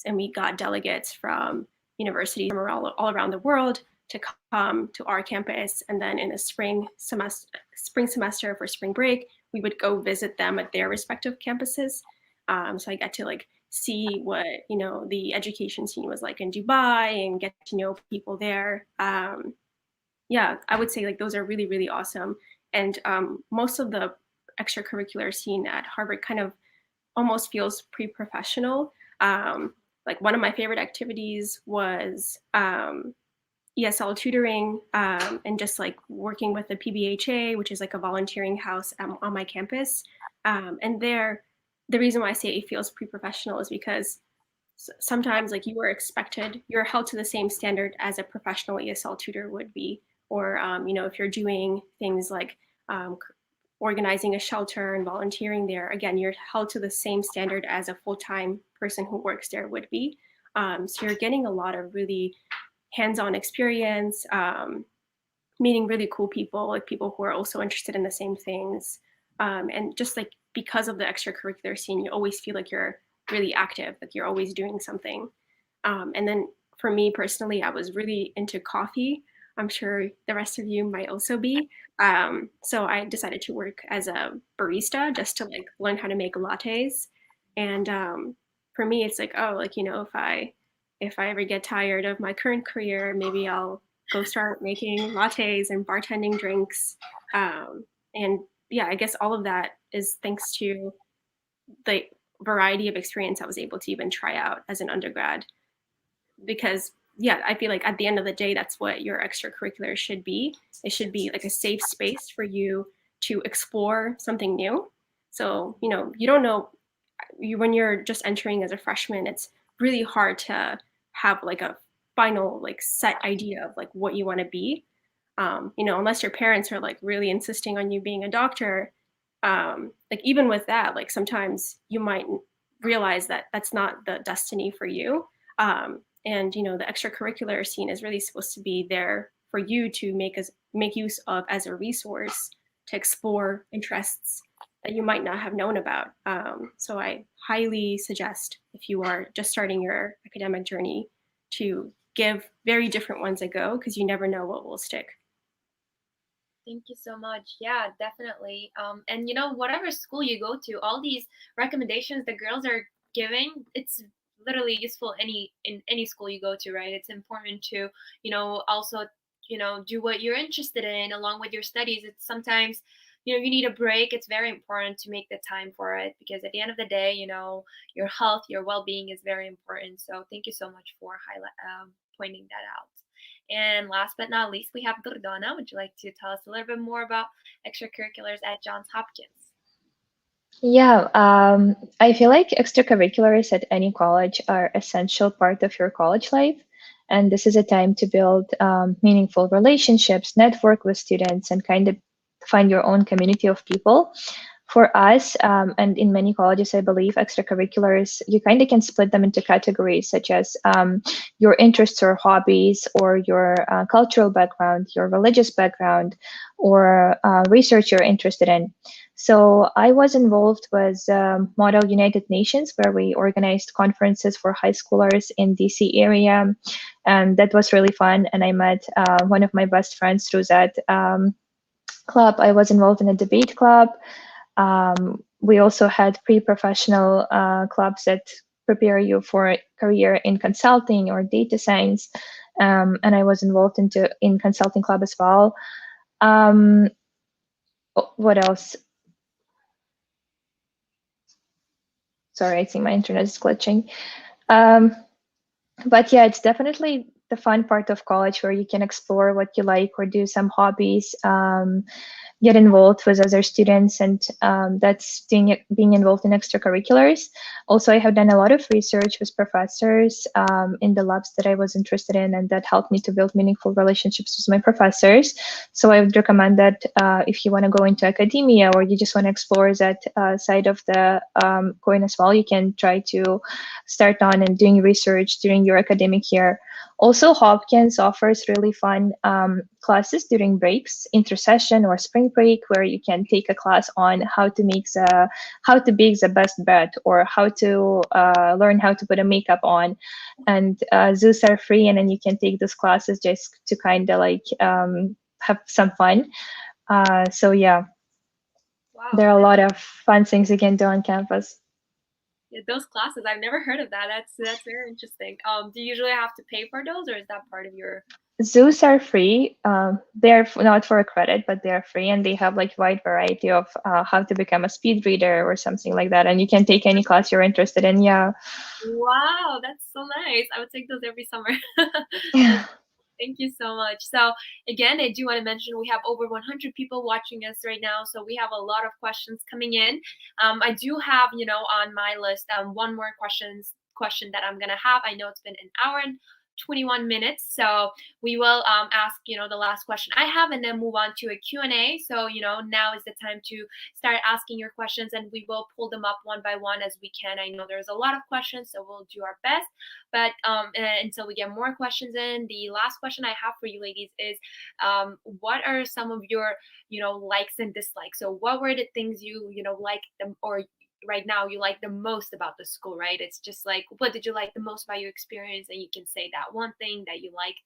and we got delegates from universities from all around the world to come to our campus. And then in the spring semester for spring break, we would go visit them at their respective campuses. So I got to like see what the education scene was like in Dubai and get to know people there. Yeah, I would say like those are really really awesome. And most of the extracurricular scene at Harvard kind of almost feels pre-professional. Like one of my favorite activities was ESL tutoring, and just like working with the PBHA, which is like a volunteering house on my campus. And there, the reason why I say it feels pre-professional is because sometimes like you're held to the same standard as a professional ESL tutor would be, or if you're doing things like organizing a shelter and volunteering there, again, you're held to the same standard as a full-time person who works there would be. So you're getting a lot of really hands-on experience, meeting really cool people, like people who are also interested in the same things. And just like because of the extracurricular scene, you always feel like you're really active, like you're always doing something. And then for me personally, I was really into coffee. I'm sure the rest of you might also be. So I decided to work as a barista just to like learn how to make lattes. And for me, it's like, oh, like, if I ever get tired of my current career, maybe I'll go start making lattes and bartending drinks. And yeah, I guess all of that is thanks to the variety of experience I was able to even try out as an undergrad. Because yeah, I feel like at the end of the day, that's what your extracurricular should be. It should be like a safe space for you to explore something new. So, you don't know when you're just entering as a freshman, it's really hard to have like a final like set idea of like what you want to be. Unless your parents are like really insisting on you being a doctor. Like even with that, like sometimes you might realize that that's not the destiny for you. And the extracurricular scene is really supposed to be there for you to make use of as a resource to explore interests that you might not have known about. So I highly suggest, if you are just starting your academic journey, to give very different ones a go because you never know what will stick. Thank you so much. Yeah, definitely. And whatever school you go to, all these recommendations the girls are giving, it's literally useful in any school you go to, right? It's important to, also, do what you're interested in along with your studies. It's sometimes, you need a break, it's very important to make the time for it, because at the end of the day, your health, your well-being is very important. So thank you so much for pointing that out. And last but not least, we have Gordana. Would you like to tell us a little bit more about extracurriculars at Johns Hopkins? Yeah, I feel like extracurriculars at any college are essential part of your college life. And this is a time to build meaningful relationships, network with students, and kind of find your own community of people. For us, and in many colleges, I believe extracurriculars, you kind of can split them into categories such as your interests or hobbies, or your cultural background, your religious background, or research you're interested in. So I was involved with Model United Nations, where we organized conferences for high schoolers in DC area, and that was really fun. And I met one of my best friends through that club. I was involved in a debate club. We also had pre-professional clubs that prepare you for a career in consulting or data science, and I was involved in consulting club as well. What else? Sorry, I think my internet is glitching. But yeah, it's definitely the fun part of college, where you can explore what you like or do some hobbies, get involved with other students, and that's being involved in extracurriculars. Also, I have done a lot of research with professors in the labs that I was interested in, and that helped me to build meaningful relationships with my professors. So I would recommend that if you want to go into academia, or you just want to explore that side of the coin as well, you can try to start on and doing research during your academic year. Also, Hopkins offers really fun classes during breaks, intersession or spring break, where you can take a class on how to bake the best bread, or how to learn how to put a makeup on. And those are free, and then you can take those classes just to kind of like have some fun. So yeah, Wow, there are a lot of fun things you can do on campus. yeah, those classes, I've never heard of that. That's very interesting. Do you usually have to pay for those, or is that part of your? Zoos are free. They're not for a credit, but they're free, and they have like wide variety of how to become a speed reader or something like that. And you can take any class you're interested in. Yeah. Wow, that's so nice. I would take those every summer. Yeah. Thank you so much. So again, I do want to mention we have over 100 people watching us right now, so we have a lot of questions coming in. I do have, on my list, one more question that I'm gonna have. I know it's been an hour and 21 minutes, so we will ask, the last question I have, and then move on to a Q&A. So, now is the time to start asking your questions, and we will pull them up one by one as we can. I know there's a lot of questions, so we'll do our best. But until we get more questions in, the last question I have for you ladies is, what are some of your, likes and dislikes? So what were the things you, liked them, or right now you like the most about the school, right? It's just like, what did you like the most about your experience? And you can say that one thing that you liked,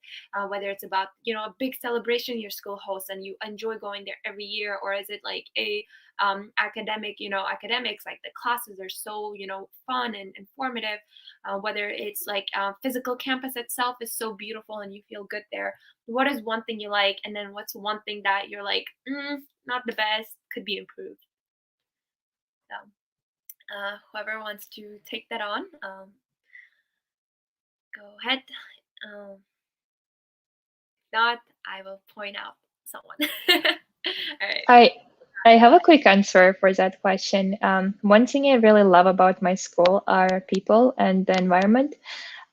whether it's about, a big celebration your school hosts and you enjoy going there every year, or is it like a academics, like the classes are so, fun and informative, whether it's like physical campus itself is so beautiful and you feel good there. What is one thing you like, and then what's one thing that you're like, not the best, could be improved? So whoever wants to take that on, go ahead. If not, I will point out someone. All right. I have a quick answer for that question. One thing I really love about my school are people and the environment.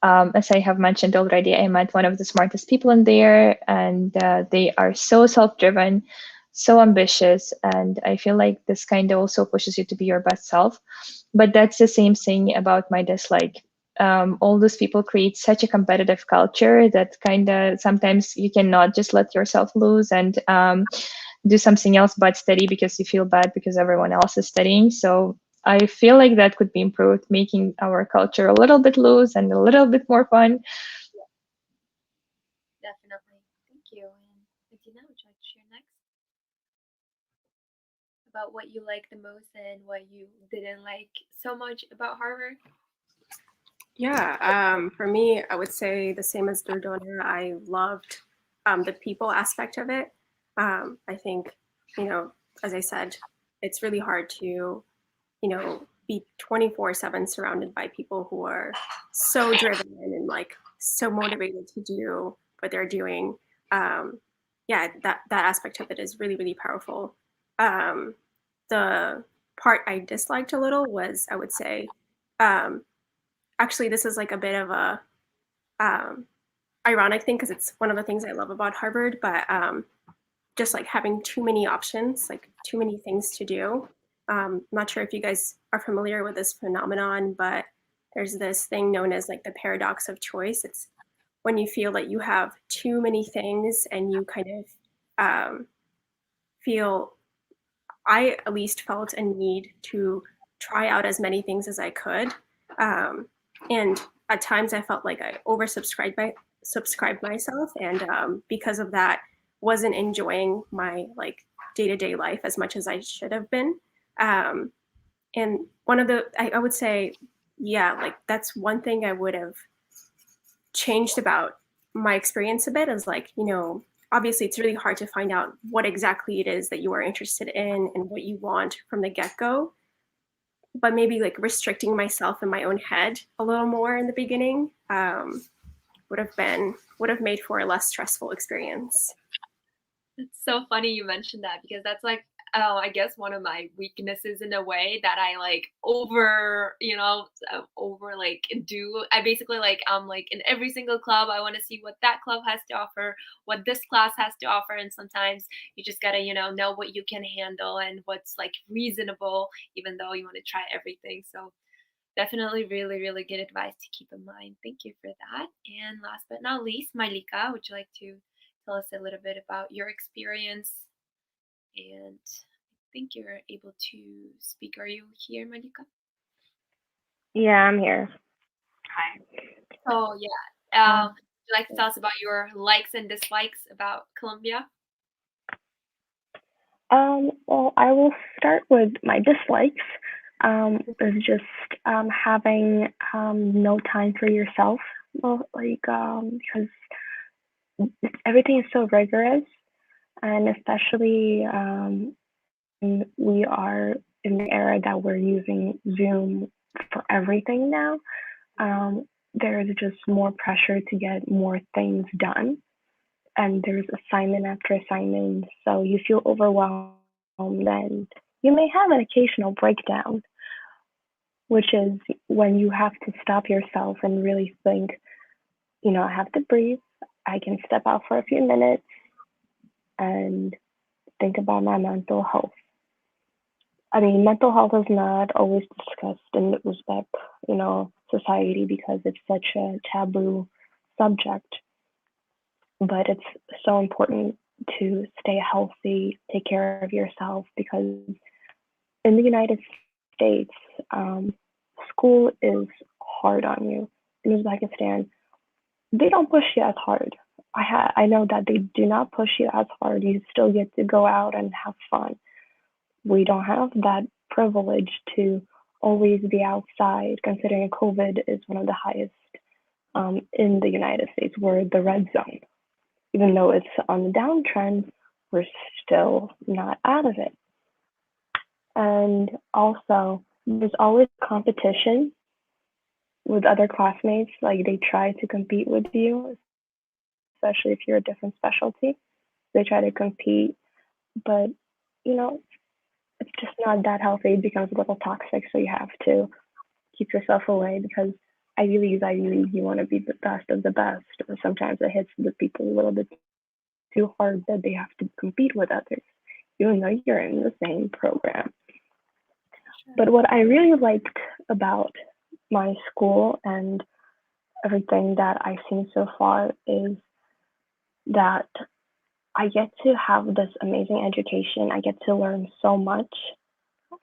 As I have mentioned already, I met one of the smartest people in there, and they are so self-driven, so ambitious, and I feel like this kind of also pushes you to be your best self. But that's the same thing about my dislike. All those people create such a competitive culture that kind of sometimes you cannot just let yourself loose and do something else but study, because you feel bad because everyone else is studying. So I feel like that could be improved, making our culture a little bit loose and a little bit more fun. Definitely. Thank you. And Adina, would you like to share next about what you like the most and what you didn't like so much about Harvard? Yeah, for me, I would say the same as Dordona. I loved the people aspect of it. I think, as I said, it's really hard to, be 24/7 surrounded by people who are so driven and like so motivated to do what they're doing. Yeah, that aspect of it is really, really powerful. Um, the part I disliked a little was, I would say, um, actually, this is like a bit of a um, ironic thing because it's one of the things I love about Harvard, but just like having too many options, like too many things to do. Not sure if you guys are familiar with this phenomenon, but there's this thing known as like the paradox of choice. It's when you feel that you have too many things and you kind of feel, I at least felt a need to try out as many things as I could. And at times I felt like I subscribed myself, and because of that, wasn't enjoying my like day-to-day life as much as I should have been. Um, and one of the, I would say, yeah, like that's one thing I would have changed about my experience a bit is like, obviously it's really hard to find out what exactly it is that you are interested in and what you want from the get-go, but maybe like restricting myself in my own head a little more in the beginning would have made for a less stressful experience. It's so funny you mentioned that because that's like, I guess one of my weaknesses in a way that I like over like do. I basically like, I'm like in every single club. I want to see what that club has to offer, what this class has to offer. And sometimes you just gotta, know what you can handle and what's like reasonable, even though you want to try everything. So definitely really, really good advice to keep in mind. Thank you for that. And last but not least, Malika, would you like to tell us a little bit about your experience? And I think you're able to speak. Are you here, Malika? Yeah, I'm here. Oh, yeah. Would you like to tell us about your likes and dislikes about Colombia? Well, I will start with my dislikes. Is just having no time for yourself. Well, like because everything is so rigorous, and especially we are in the era that we're using Zoom for everything now. There's just more pressure to get more things done, and there's assignment after assignment, so you feel overwhelmed, and you may have an occasional breakdown, which is when you have to stop yourself and really think, I have to breathe. I can step out for a few minutes and think about my mental health. I mean, mental health is not always discussed in the Uzbek, society because it's such a taboo subject. But it's so important to stay healthy, take care of yourself, because in the United States, school is hard on you. In Uzbekistan, they don't push you as hard. I know that they do not push you as hard. You still get to go out and have fun. We don't have that privilege to always be outside, considering COVID is one of the highest in the United States. We're the red zone. Even though it's on the downtrend, we're still not out of it. And also, there's always competition with other classmates. Like they try to compete with you, especially if you're a different specialty. They try to compete, but it's just not that healthy. It becomes a little toxic, so you have to keep yourself away because Ivy League, you want to be the best of the best. But sometimes it hits the people a little bit too hard that they have to compete with others, even though you're in the same program. But what I really liked about my school and everything that I've seen so far is that I get to have this amazing education. I get to learn so much.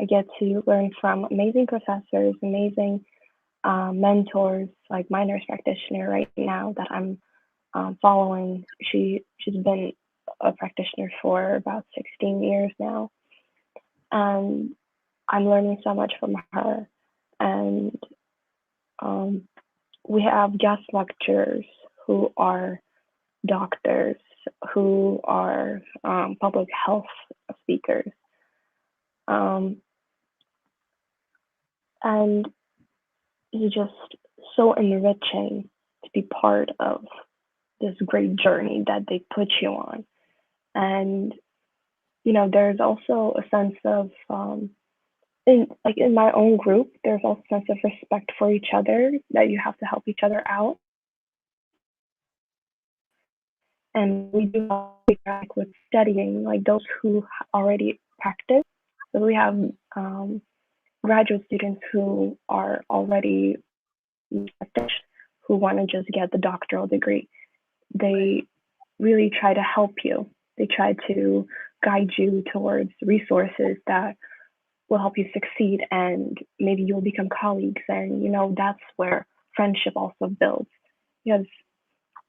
I get to learn from amazing professors, amazing mentors, like my nurse practitioner right now that I'm following. She's been a practitioner for about 16 years now, and I'm learning so much from her. And we have guest lecturers who are doctors, who are public health speakers. And it's just so enriching to be part of this great journey that they put you on. And there's also a sense of in my own group, there's also a sense of respect for each other, that you have to help each other out. And we do track with studying, like those who already practice. So we have graduate students who are already finished, who want to just get the doctoral degree. They really try to help you. They try to guide you towards resources that will help you succeed, and maybe you'll become colleagues. And that's where friendship also builds, because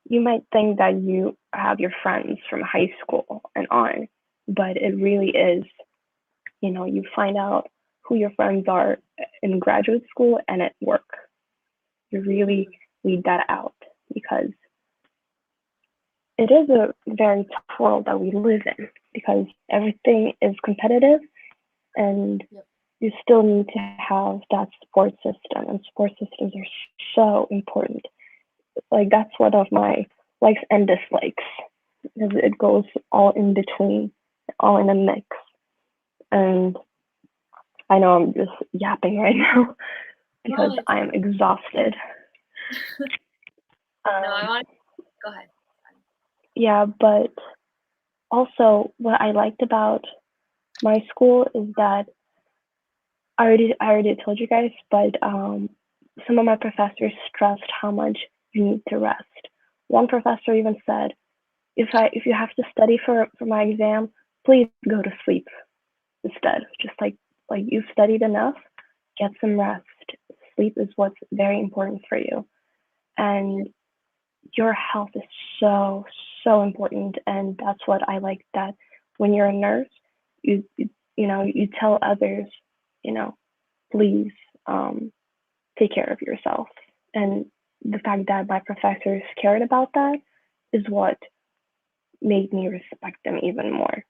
you might think that you have your friends from high school and on, but it really is, you find out who your friends are in graduate school and at work. You really weed that out, because it is a very tough world that we live in, because everything is competitive, and you still need to have that support system, and support systems are so important. Like, that's one of my likes and dislikes, because it goes all in between, all in a mix. And I know I'm just yapping right now because I'm exhausted. No, I want to go ahead. Yeah, but also what I liked about my school is that I already told you guys, but some of my professors stressed how much you need to rest. One professor even said, if you have to study for my exam, please go to sleep instead. Just like you've studied enough, get some rest. Sleep is what's very important for you. And your health is so, so important. And that's what I like, that when you're a nurse, you tell others, please take care of yourself. And the fact that my professors cared about that is what made me respect them even more.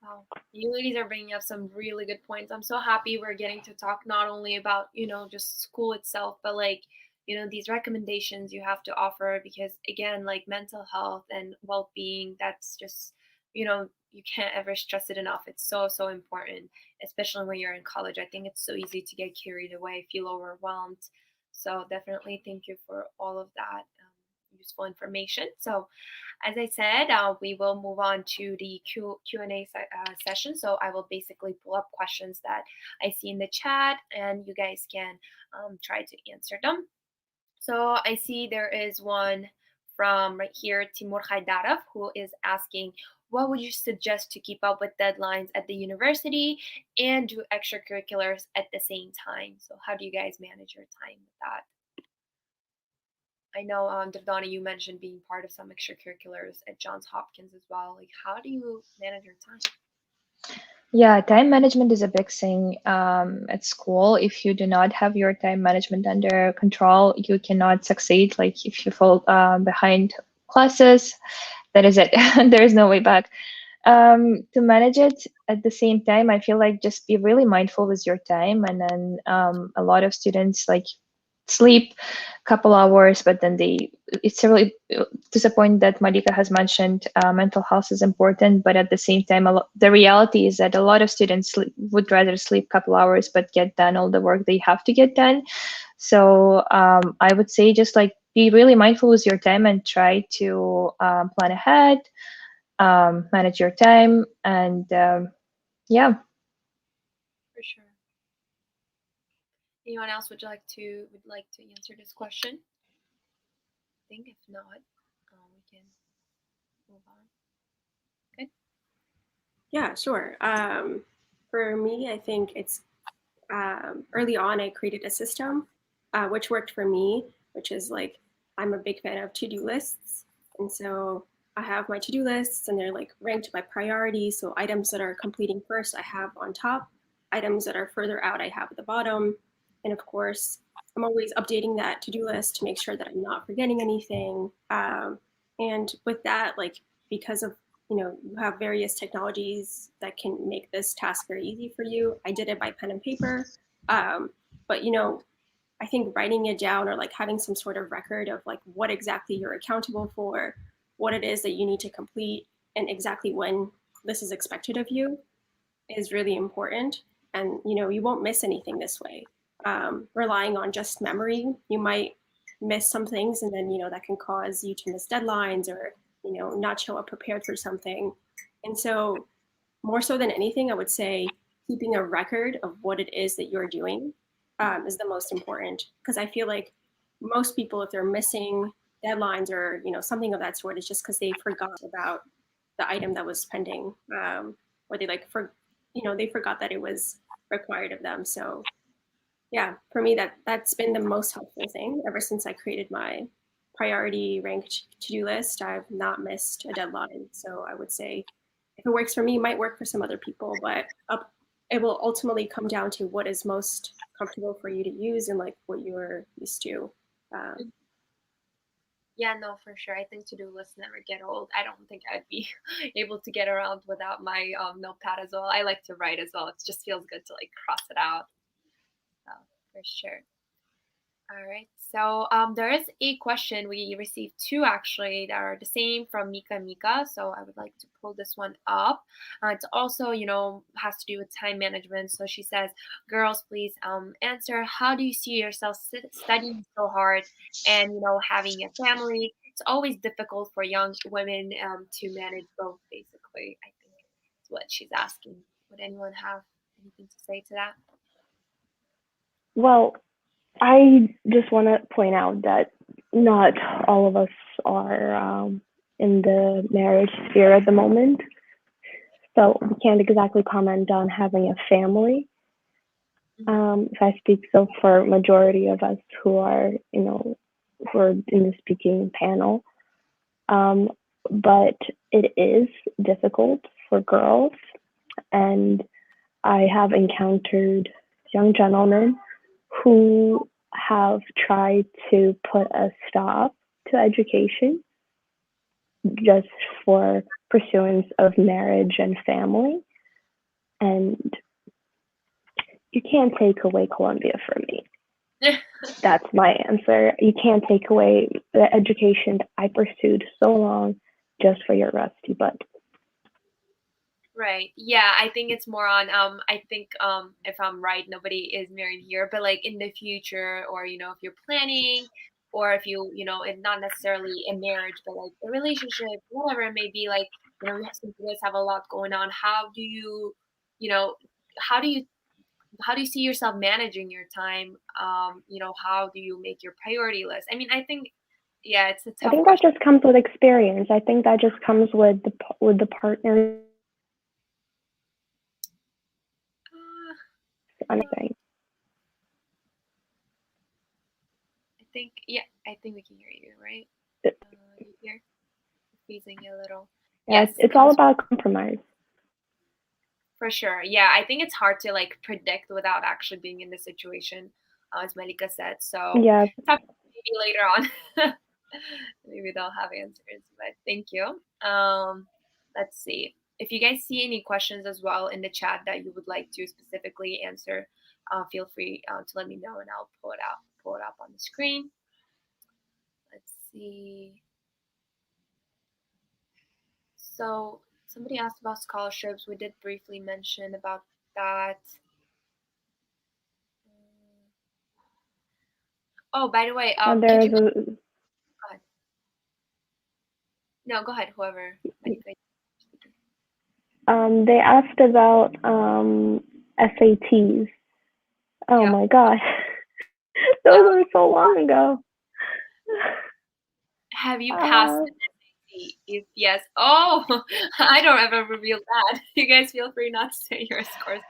Wow, you ladies are bringing up some really good points. I'm so happy we're getting to talk not only about, just school itself, but these recommendations you have to offer, because again, like mental health and well-being, that's just, you can't ever stress it enough. It's so, so important, especially when you're in college. I think it's so easy to get carried away, feel overwhelmed. So definitely thank you for all of that useful information. So as I said, we will move on to the Q&A session. So I will basically pull up questions that I see in the chat, and you guys can try to answer them. So I see there is one from right here, Timur Khaidarov, who is asking, what would you suggest to keep up with deadlines at the university and do extracurriculars at the same time? So how do you guys manage your time with that? I know, Dardana, you mentioned being part of some extracurriculars at Johns Hopkins as well. Like, how do you manage your time? Yeah, time management is a big thing at school. If you do not have your time management under control, you cannot succeed. Like, if you fall behind classes, that is it. There is no way back. To manage it at the same time, I feel like just be really mindful with your time. And then a lot of students sleep a couple hours, but then it's really to the point that Malika has mentioned, mental health is important, but at the same time, the reality is that a lot of students would rather sleep a couple hours, but get done all the work they have to get done. So I would say just be really mindful with your time and try to plan ahead, manage your time, and yeah. For sure. Anyone else would like to answer this question? I think if not, we can move on. Good. Yeah, sure. For me, I think it's early on I created a system which worked for me, which is I'm a big fan of to-do lists. And so I have my to-do lists, and they're ranked by priority. So items that are completing first, I have on top. Items that are further out, I have at the bottom. And of course, I'm always updating that to-do list to make sure that I'm not forgetting anything. And with that, because of you have various technologies that can make this task very easy for you. I did it by pen and paper. But I think writing it down or like having some sort of record of like what exactly you're accountable for, what it is that you need to complete, and exactly when this is expected of you is really important. And you won't miss anything this way. Relying on just memory, you might miss some things, and then that can cause you to miss deadlines or not show up prepared for something. And so, more so than anything, I would say keeping a record of what it is that you're doing is the most important, because I feel like most people, if they're missing deadlines or something of that sort, it's just because they forgot about the item that was pending, or they forgot that it was required of them. So yeah, for me, that's been the most helpful thing ever since I created my priority ranked to-do list. I've not missed a deadline. So I would say if it works for me, it might work for some other people, but it will ultimately come down to what is most comfortable for you to use and like what you're used to. Yeah, no, for sure. I think to-do lists never get old. I don't think I'd be able to get around without my notepad as well. I like to write as well. It just feels good to like cross it out. So for sure. All right. So there is a question. We received two actually that are the same from Mika. So I would like to pull this one up. It's also, has to do with time management. So she says, girls, please answer. How do you see yourself studying so hard and, having a family? It's always difficult for young women to manage both, basically, I think is what she's asking. Would anyone have anything to say to that? Well, I just want to point out that not all of us are in the marriage sphere at the moment. So we can't exactly comment on having a family. If I speak so for majority of us who are, who are in the speaking panel. But it is difficult for girls. And I have encountered young gentlemen who have tried to put a stop to education just for pursuance of marriage and family. And you can't take away Columbia from me. That's my answer. You can't take away the education I pursued so long just for your rusty butt. Right. Yeah, I think it's more on I think if I'm right, nobody is married here, but like in the future or if you're planning or if it's not necessarily a marriage, but like a relationship, whatever it may be, like, since you guys have a lot going on, how do you, how do you see yourself managing your time? How do you make your priority list? I mean, I think yeah, it's a I tough think that question. just comes with experience. I think that just comes with the partner. Anything. I think we can hear you, right? You hear? Freezing a little. Yeah, Yes, it's all comes about compromise. for sure. Yeah, I think it's hard to like predict without actually being in the situation, as Malika said. So Yeah, talk maybe later on. Maybe they'll have answers, but thank you. Let's see. If you guys see any questions as well in the chat that you would like to specifically answer, feel free to let me know and I'll pull it up on the screen. Let's see. So somebody asked about scholarships. We did briefly mention about that. Oh, by the way, and could there's you go ahead? No, go ahead. Whoever. they asked about SATs. Oh Yeah. my gosh, those were so long ago. Have you passed the SAT? If yes, oh, I don't ever reveal that. You guys feel free not to say your scores.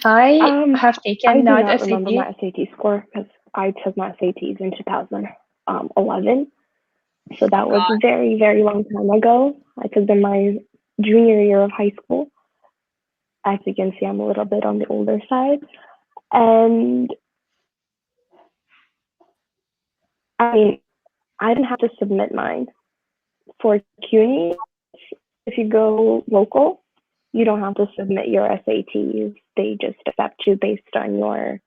I have I taken do not not remember SAT. my SAT score because I took my SATs in 2011. So that was a very, very long time ago. I took them my junior year of high school. As you can see, I'm a little bit on the older side. And I mean, I didn't have to submit mine for CUNY. if you go local, you don't have to submit your SATs. They just accept you based on your,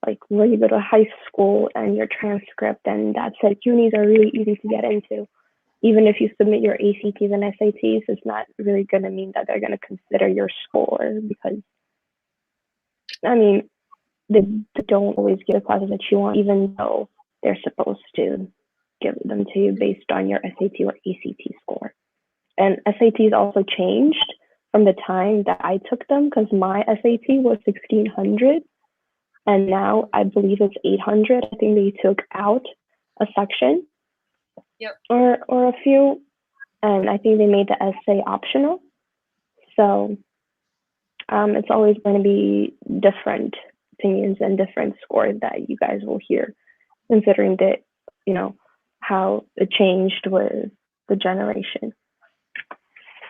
like, where you go to high school and your transcript, and that's it. Unis are really easy to get into. Even if you submit your ACTs and SATs, it's not really going to mean that they're going to consider your score, because, I mean, they don't always give the classes that you want, even though they're supposed to give them to you based on your SAT or ACT score. And SATs also changed from the time that I took them, because my SAT was 1600, and now I believe it's 800. I think they took out a section. Yep. Or a few, and I think they made the essay optional. So it's always going to be different opinions and different scores that you guys will hear, considering that, you know, how it changed with the generation.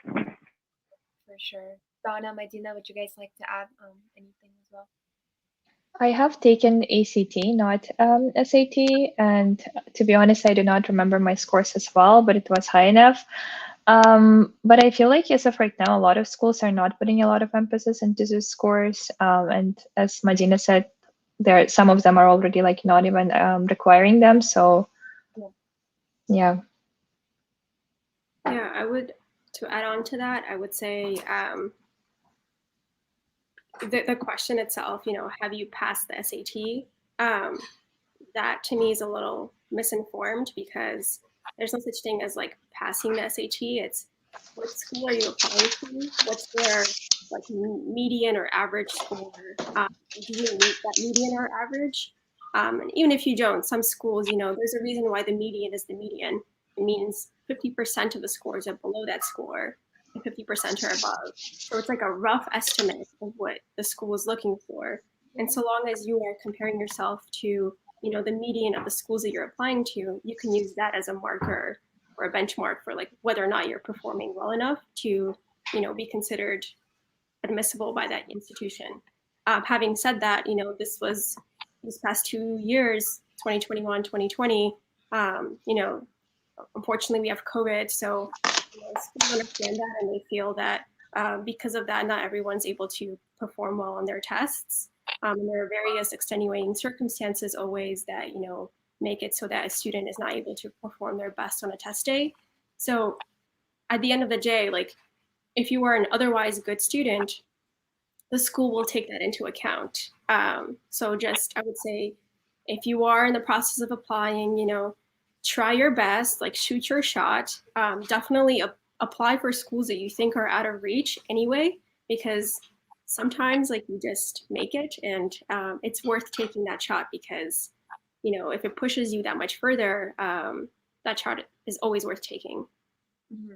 For sure. Donna, Medina, would you guys like to add anything as well? I have taken ACT, not SAT, and to be honest, I do not remember my scores as well, but it was high enough. But I feel like as of right now, a lot of schools are not putting a lot of emphasis into the scores. And as Medina said, some of them are already like not even requiring them. So yeah. Yeah, to add on to that, I would say the question itself, you know, have you passed the SAT? That to me is a little misinformed, because there's no such thing as like passing the SAT. It's what school are you applying to? What's their like median or average score? Do you meet that median or average? And even if you don't, some schools, you know, there's a reason why the median is the median. It means 50% of the scores are below that score and 50% are above. So it's like a rough estimate of what the school is looking for. And so long as you are comparing yourself to, you know, the median of the schools that you're applying to, you can use that as a marker or a benchmark for like whether or not you're performing well enough to, you know, be considered admissible by that institution. Having said that, you know, this past 2 years, 2021, 2020, you know, unfortunately we have COVID. So you know, schools understand that, and they feel that because of that, not everyone's able to perform well on their tests. And there are various extenuating circumstances always that, you know, make it so that a student is not able to perform their best on a test day. So at the end of the day, like if you are an otherwise good student, the school will take that into account. So just, I would say, if you are in the process of applying, you know, try your best, like shoot your shot. Definitely apply for schools that you think are out of reach anyway, because sometimes like you just make it, and it's worth taking that shot, because, you know, if it pushes you that much further, that shot is always worth taking. Mm-hmm.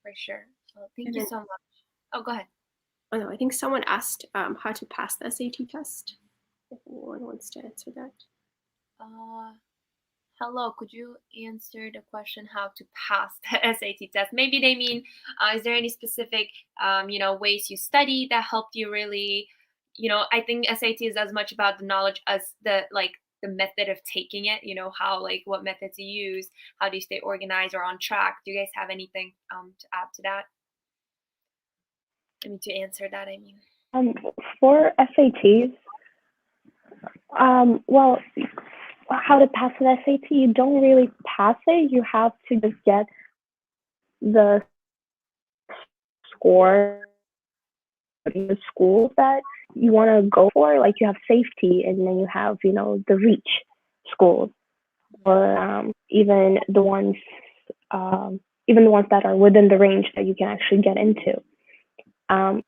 For sure. Well, thank you so much. Oh, go ahead. Oh no, I think someone asked how to pass the SAT test. If anyone wants to answer that. Hello, could you answer the question how to pass the SAT test? Maybe they mean, is there any specific, you know, ways you study that helped you really, you know, I think SAT is as much about the knowledge as the method of taking it, you know, how, like, what methods you use, how do you stay organized or on track? Do you guys have anything to add to that? I mean, to answer that, I mean. For SATs, well, how to pass an SAT, you don't really pass it. You have to just get the score in the schools that you want to go for. Like you have safety, and then you have, you know, the reach schools, or even the ones that are within the range that you can actually get into.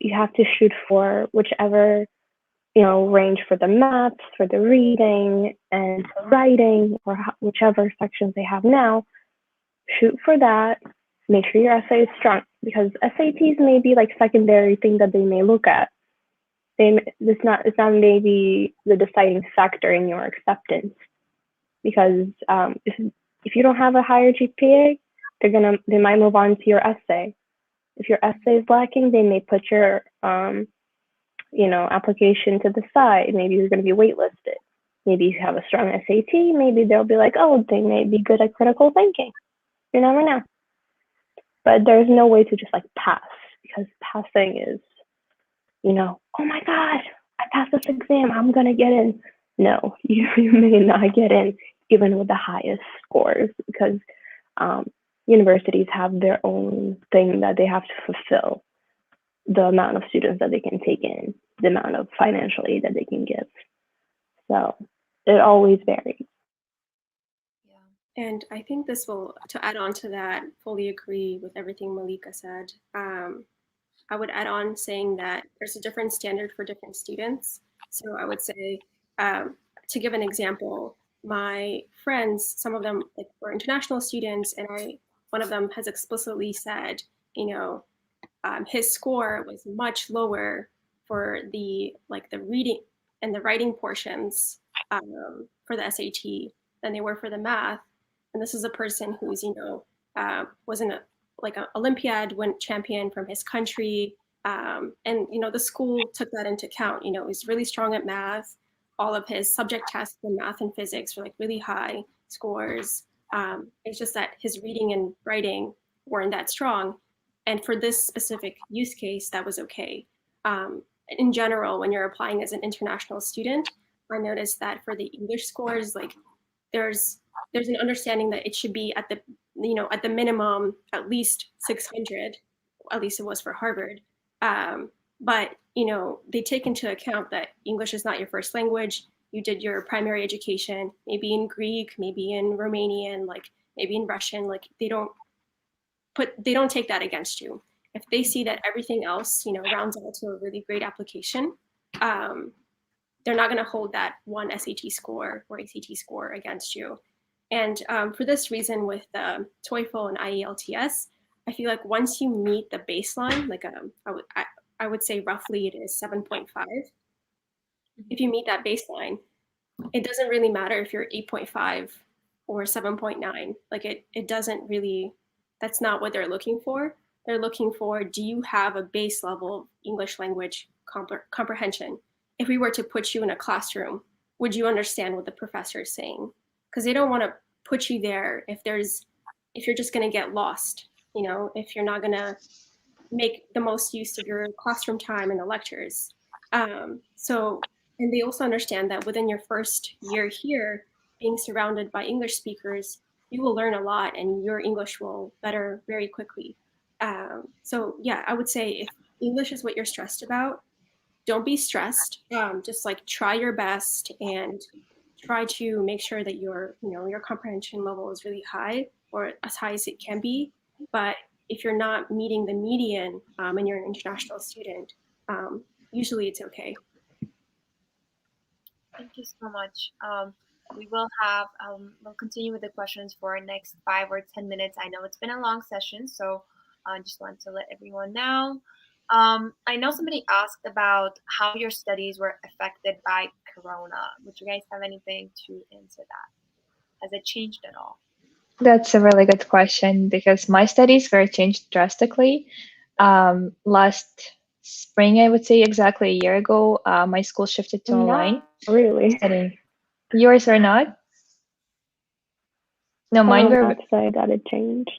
You have to shoot for whichever, you know, range for the maths, for the reading, and for writing, or whichever sections they have now. Shoot for that. Make sure your essay is strong, because SATs may be like secondary thing that they may look at. It's not maybe the deciding factor in your acceptance, because if you don't have a higher GPA, they might move on to your essay. If your essay is lacking, they may put your you know, application to the side. Maybe you're going to be waitlisted. Maybe if you have a strong SAT, maybe they'll be like, oh, they may be good at critical thinking. You never know. but there's no way to just like pass, because passing is, oh my God, I passed this exam, I'm gonna get in. No, you may not get in even with the highest scores, because universities have their own thing that they have to fulfill, the amount of students that they can take in, the amount of financial aid that they can give. So it always varies. And I think this will, to add on to that, fully agree with everything Malika said. I would add on saying that there's a different standard for different students. So I would say, to give an example, my friends, some of them were international students, and one of them has explicitly said, his score was much lower for the reading and the writing portions for the SAT than they were for the math. And this is a person who's was in an Olympiad champion from his country, and the school took that into account. He was really strong at math. All of his subject tests in math and physics were really high scores. It's just that his reading and writing weren't that strong. And for this specific use case, that was okay. In general, when you're applying as an international student, I noticed that for the English scores, there's an understanding that it should be at the minimum at least 600. At least it was for Harvard. But they take into account that English is not your first language. You did your primary education, maybe in Greek, maybe in Romanian, maybe in Russian. They don't take that against you. If they see that everything else, rounds out to a really great application, they're not going to hold that one SAT score or ACT score against you. And for this reason, with TOEFL and IELTS, I feel like once you meet the baseline, I would say roughly it is 7.5. If you meet that baseline, it doesn't really matter if you're 8.5 or 7.9. It doesn't really, that's not what they're looking for. They're looking for, do you have a base level of English language comprehension? If we were to put you in a classroom, would you understand what the professor is saying? Because they don't want to put you there if you're just going to get lost, if you're not going to make the most use of your classroom time in the lectures. And they also understand that within your first year here, being surrounded by English speakers, you will learn a lot and your English will better very quickly. So yeah, I would say if English is what you're stressed about, don't be stressed. Just try your best and try to make sure that your comprehension level is really high, or as high as it can be. But if you're not meeting the median and you're an international student, usually it's okay. Thank you so much. We will have, we'll continue with the questions for our next 5 or 10 minutes. I know it's been a long session, so I just want to let everyone know. I know somebody asked about how your studies were affected by Corona. Would you guys have anything to answer that? Has it changed at all? That's a really good question, because my studies were changed drastically. Last spring, I would say exactly a year ago, my school shifted to online. Really? Studying. Yours are not? No, mine were. I'd say that it changed.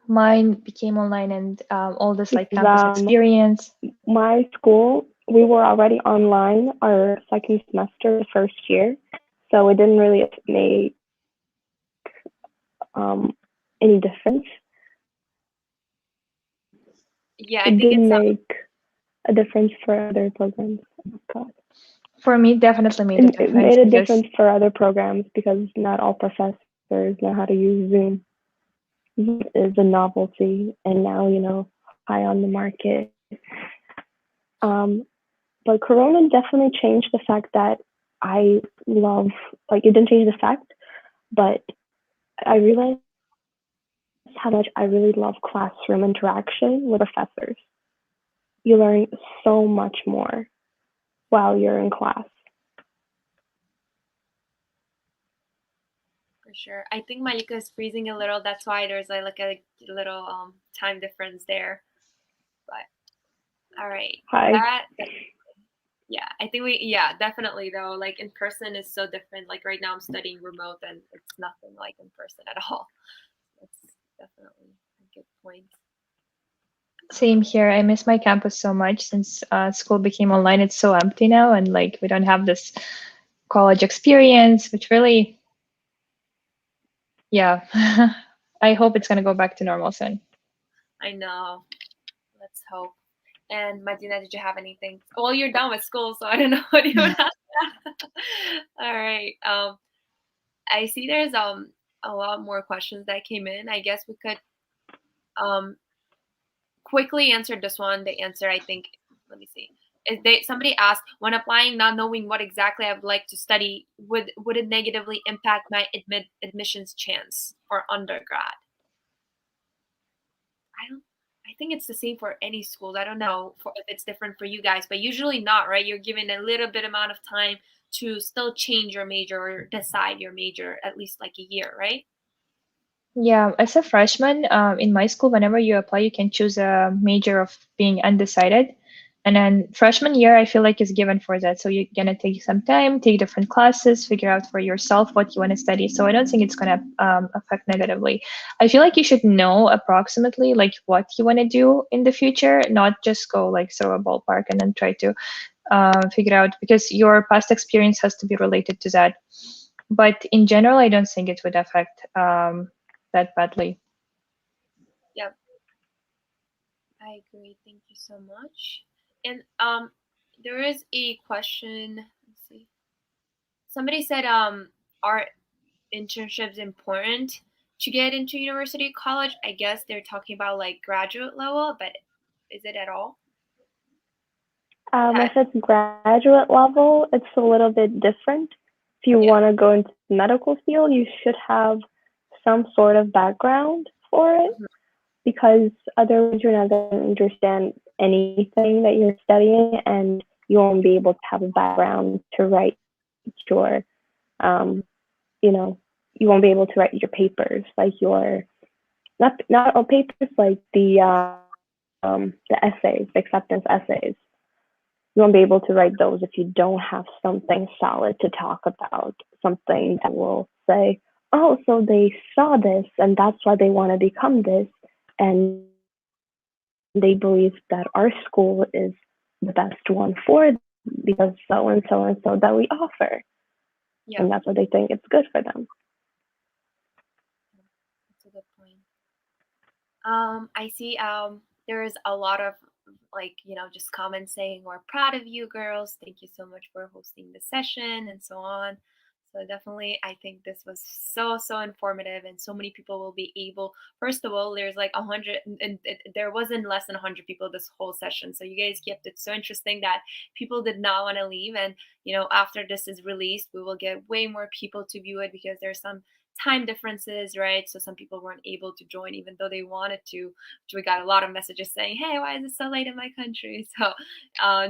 Mine became online, and all this campus experience. My school, we were already online our second semester, first year, so it didn't really make any difference. Yeah, I it think didn't make a difference for other programs. Oh, God. For me, definitely made a difference. It made a difference for other programs because not all professors know how to use Zoom. Zoom is a novelty, and now, high on the market. But Corona definitely changed the fact that I love, it didn't change the fact, but I realized how much I really love classroom interaction with professors. You learn so much more while you're in class. For sure. I think Malika is freezing a little. That's why there's a little time difference there. But all right. Hi. Yeah, I think definitely though. In person is so different. Right now I'm studying remote and it's nothing like in person at all. definitely a good point. Same here. I miss my campus so much since school became online. It's so empty now, and like we don't have this college experience, which really, yeah. I hope it's gonna go back to normal soon. I know. Let's hope. And Madina, did you have anything? Well, you're done with school, so I don't know what you would ask. All right. I see there's a lot more questions that came in. I guess we could um quickly answer this one. The answer, I think, let me see. Is they somebody asked, when applying, not knowing what exactly I would like to study, would it negatively impact my admissions chance for undergrad? I don't. I think it's the same for any schools. I don't know if it's different for you guys, but usually not, right? You're given a little bit amount of time to still change your major or decide your major, at least like a year, right? Yeah, as a freshman, in my school, whenever you apply, you can choose a major of being undecided. And then freshman year, I feel like is given for that. So you're gonna take some time, take different classes, figure out for yourself what you want to study. So I don't think it's gonna affect negatively. I feel like you should know approximately like what you want to do in the future, not just go like throw a ballpark and then try to figure out because your past experience has to be related to that. But in general, I don't think it would affect that badly. Yep, I agree. Thank you so much. And there is a question. Let's see. Somebody said, are internships important to get into university college? I guess they're talking about like graduate level, but is it at all? If it's graduate level, it's a little bit different. If you want to go into the medical field, you should have some sort of background for it because otherwise you're not going to understand anything that you're studying and you won't be able to have a background to write your, you know, you won't be able to write your papers, like your, not all papers, like the essays, the acceptance essays. You won't be able to write those if you don't have something solid to talk about, something that will say, oh, so they saw this and that's why they want to become this. And they believe that our school is the best one for them because so and so and so that we offer. Yeah, And that's what they think it's good for them. that's a good point. I see there is a lot of like, just comments saying we're proud of you girls. Thank you so much for hosting the session and so on. So definitely, I think this was so informative, and so many people will be able. First of all, there's like 100, and there wasn't less than 100 people this whole session. So you guys kept it so interesting that people did not want to leave. And after this is released, we will get way more people to view it because there's some time differences, right? So some people weren't able to join even though they wanted to. Which we got a lot of messages saying, "Hey, why is it so late in my country?" So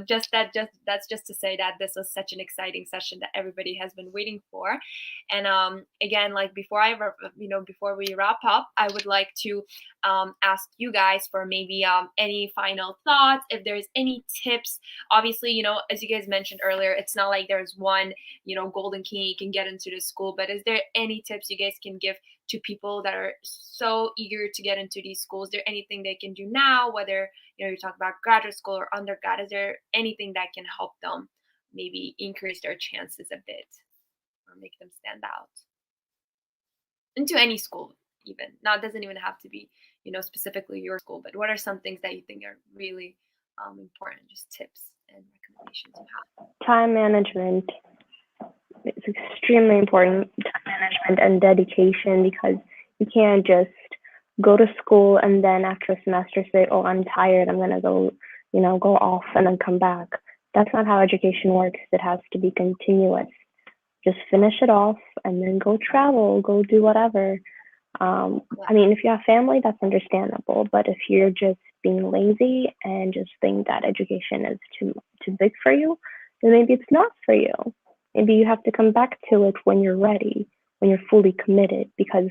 that's just to say that this was such an exciting session that everybody has been waiting for. And again, like before we wrap up, I would like to ask you guys for maybe any final thoughts. If there's any tips, obviously, as you guys mentioned earlier, it's not like there's one golden key you can get into the school. But is there any tips you guys can give to people that are so eager to get into these schools? Is there anything they can do now, whether you talk about graduate school or undergrad? Is there anything that can help them maybe increase their chances a bit or make them stand out into any school? Even now, it doesn't even have to be specifically your school, but what are some things that you think are really important, just tips and recommendations you have? Time management. It's extremely important, time management and dedication, because you can't just go to school and then after a semester say, oh, I'm tired, I'm going to go, go off and then come back. That's not how education works. It has to be continuous. Just finish it off and then go travel, go do whatever. I mean, if you have family, that's understandable. But if you're just being lazy and just think that education is too big for you, then maybe it's not for you. Maybe you have to come back to it when you're ready, when you're fully committed, because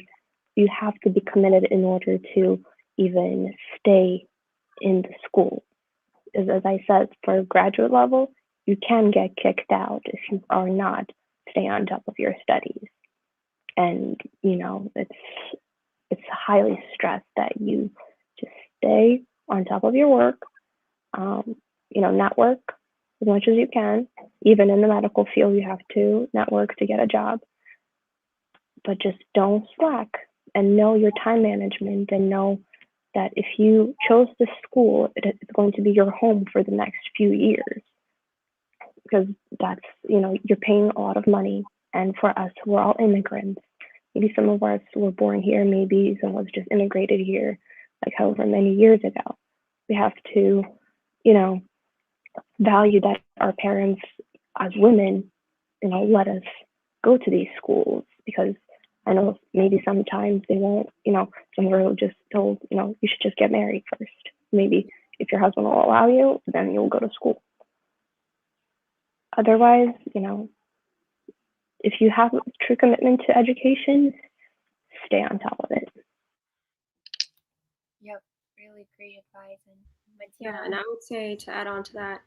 you have to be committed in order to even stay in the school. As I said, for graduate level, you can get kicked out if you are not staying on top of your studies. And, it's highly stressed that you just stay on top of your work, network as much as you can. Even in the medical field, you have to network to get a job, but just don't slack and know your time management and know that if you chose this school, it's going to be your home for the next few years, because that's, you're paying a lot of money. And for us, we're all immigrants. Maybe some of us were born here, maybe some of us just immigrated here, like however many years ago. We have to, value that our parents as women, let us go to these schools, because I know maybe sometimes they won't, some girl just told, you should just get married first. Maybe if your husband will allow you, then you'll go to school. Otherwise, if you have a true commitment to education, stay on top of it. Yep, really great advice. And I would say, to add on to that,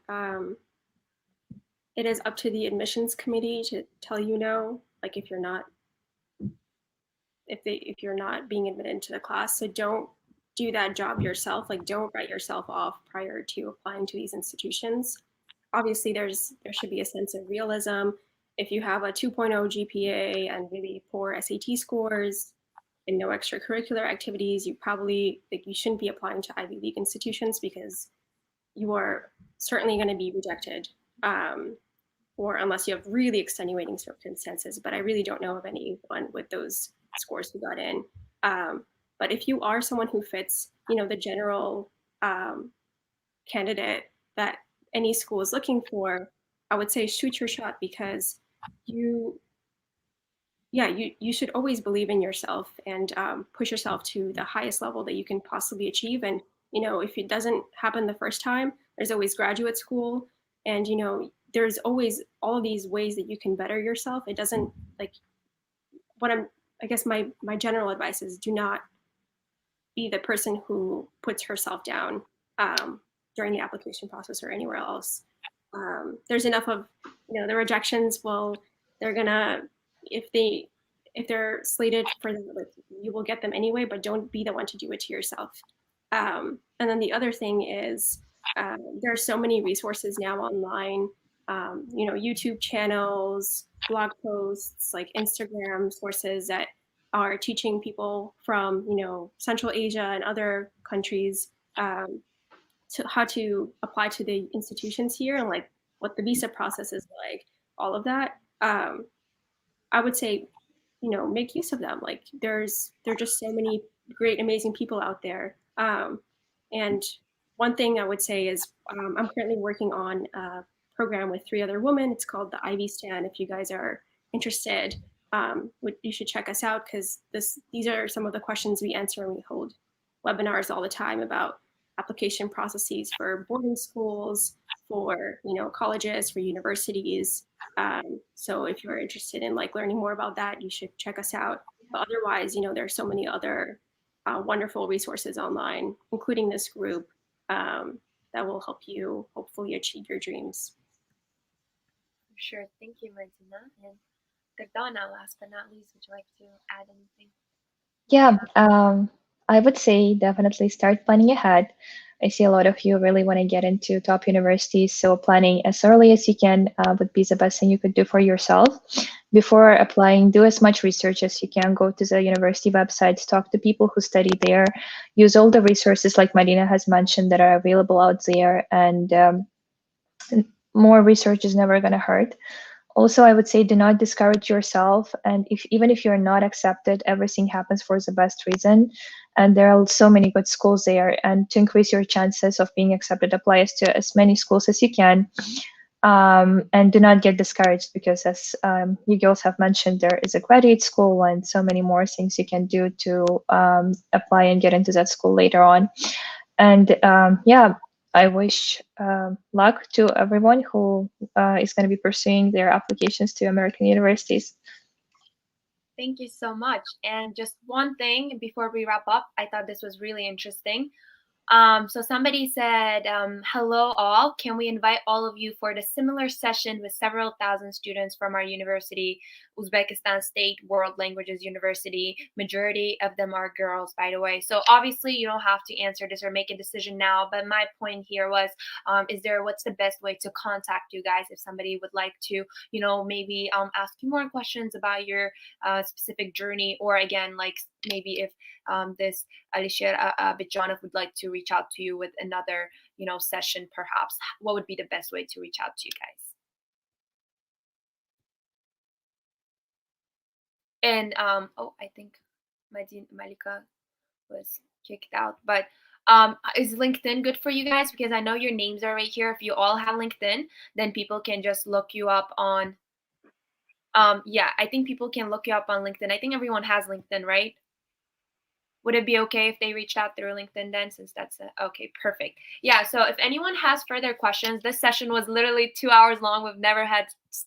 it is up to the admissions committee to tell you no, like if you're not being admitted into the class. So don't do that job yourself. Like, don't write yourself off prior to applying to these institutions. Obviously, there should be a sense of realism. If you have a 2.0 GPA and really poor SAT scores and no extracurricular activities, you shouldn't be applying to Ivy League institutions, because you are certainly going to be rejected, or unless you have really extenuating circumstances. But I really don't know of anyone with those scores who got in. But if you are someone who fits, the general candidate that any school is looking for, I would say shoot your shot, because you should always believe in yourself and push yourself to the highest level that you can possibly achieve. And if it doesn't happen the first time, there's always graduate school, and there's always all of these ways that you can better yourself. It doesn't, like, I guess my general advice is, do not be the person who puts herself down during the application process or anywhere else. There's enough of, the rejections. Well, they're gonna, if they're slated for them, you will get them anyway, but don't be the one to do it to yourself. And then the other thing is, there are so many resources now online, YouTube channels, blog posts, like Instagram sources that are teaching people from, Central Asia and other countries to how to apply to the institutions here, and like what the visa process is like, all of that. I would say, make use of them. Like, there are just so many great, amazing people out there. And one thing I would say is, I'm currently working on a program with 3 other women. It's called the Ivy Stand. If you guys are interested, you should check us out, because these are some of the questions we answer, and we hold webinars all the time about application processes for boarding schools, for colleges, for universities. So if you're interested in learning more about that, you should check us out. But otherwise, there are so many other wonderful resources online, including this group, that will help you hopefully achieve your dreams. For sure. Thank you, Martina. And Gardana, last but not least, would you like to add anything? Yeah, I would say definitely start planning ahead. I see a lot of you really want to get into top universities, so planning as early as you can would be the best thing you could do for yourself. Before applying, do as much research as you can. Go to the university websites, talk to people who study there, use all the resources like Marina has mentioned that are available out there, and more research is never going to hurt. Also, I would say do not discourage yourself. And even if you're not accepted, everything happens for the best reason. And there are so many good schools there. And to increase your chances of being accepted, apply to as many schools as you can. And do not get discouraged, because as you girls have mentioned, there is a graduate school and so many more things you can do to apply and get into that school later on. And I wish luck to everyone who is going to be pursuing their applications to American universities. Thank you so much. And just one thing before we wrap up, I thought this was really interesting. So somebody said, hello all, can we invite all of you for the similar session with several thousand students from our university, Uzbekistan State World Languages University. Majority of them are girls, by the way. So obviously you don't have to answer this or make a decision now, but my point here was, what's the best way to contact you guys if somebody would like to, maybe ask you more questions about your specific journey, or again, like maybe if this Alisher Abidjanov would like to reach out to you with another, session, perhaps. What would be the best way to reach out to you guys? And I think Malika was kicked out, but is LinkedIn good for you guys? Because I know your names are right here. If you all have LinkedIn, then people can just look you up on. Yeah, I think people can look you up on LinkedIn. I think everyone has LinkedIn, right? Would it be okay if they reached out through LinkedIn then, since that's okay, perfect. Yeah, so if anyone has further questions, this session was literally 2 hours long. We've never had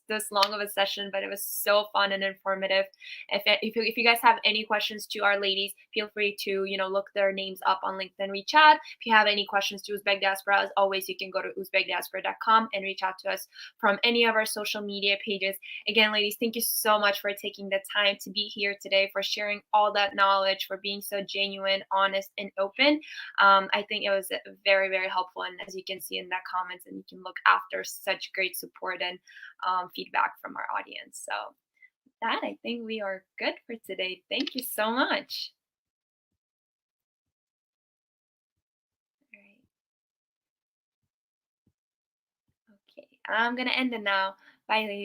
this long of a session, but it was so fun and informative. If you guys have any questions to our ladies, feel free to, look their names up on LinkedIn, reach out. If you have any questions to Uzbek Diaspora, as always, you can go to uzbekdiaspora.com and reach out to us from any of our social media pages. Again, ladies, thank you so much for taking the time to be here today, for sharing all that knowledge, for being so genuine, honest, and open. I think it was very, very helpful. And as you can see in the comments, and you can look after such great support and feedback from our audience. So that, I think we are good for today. Thank you so much. All right. Okay, I'm going to end it now. Bye, ladies.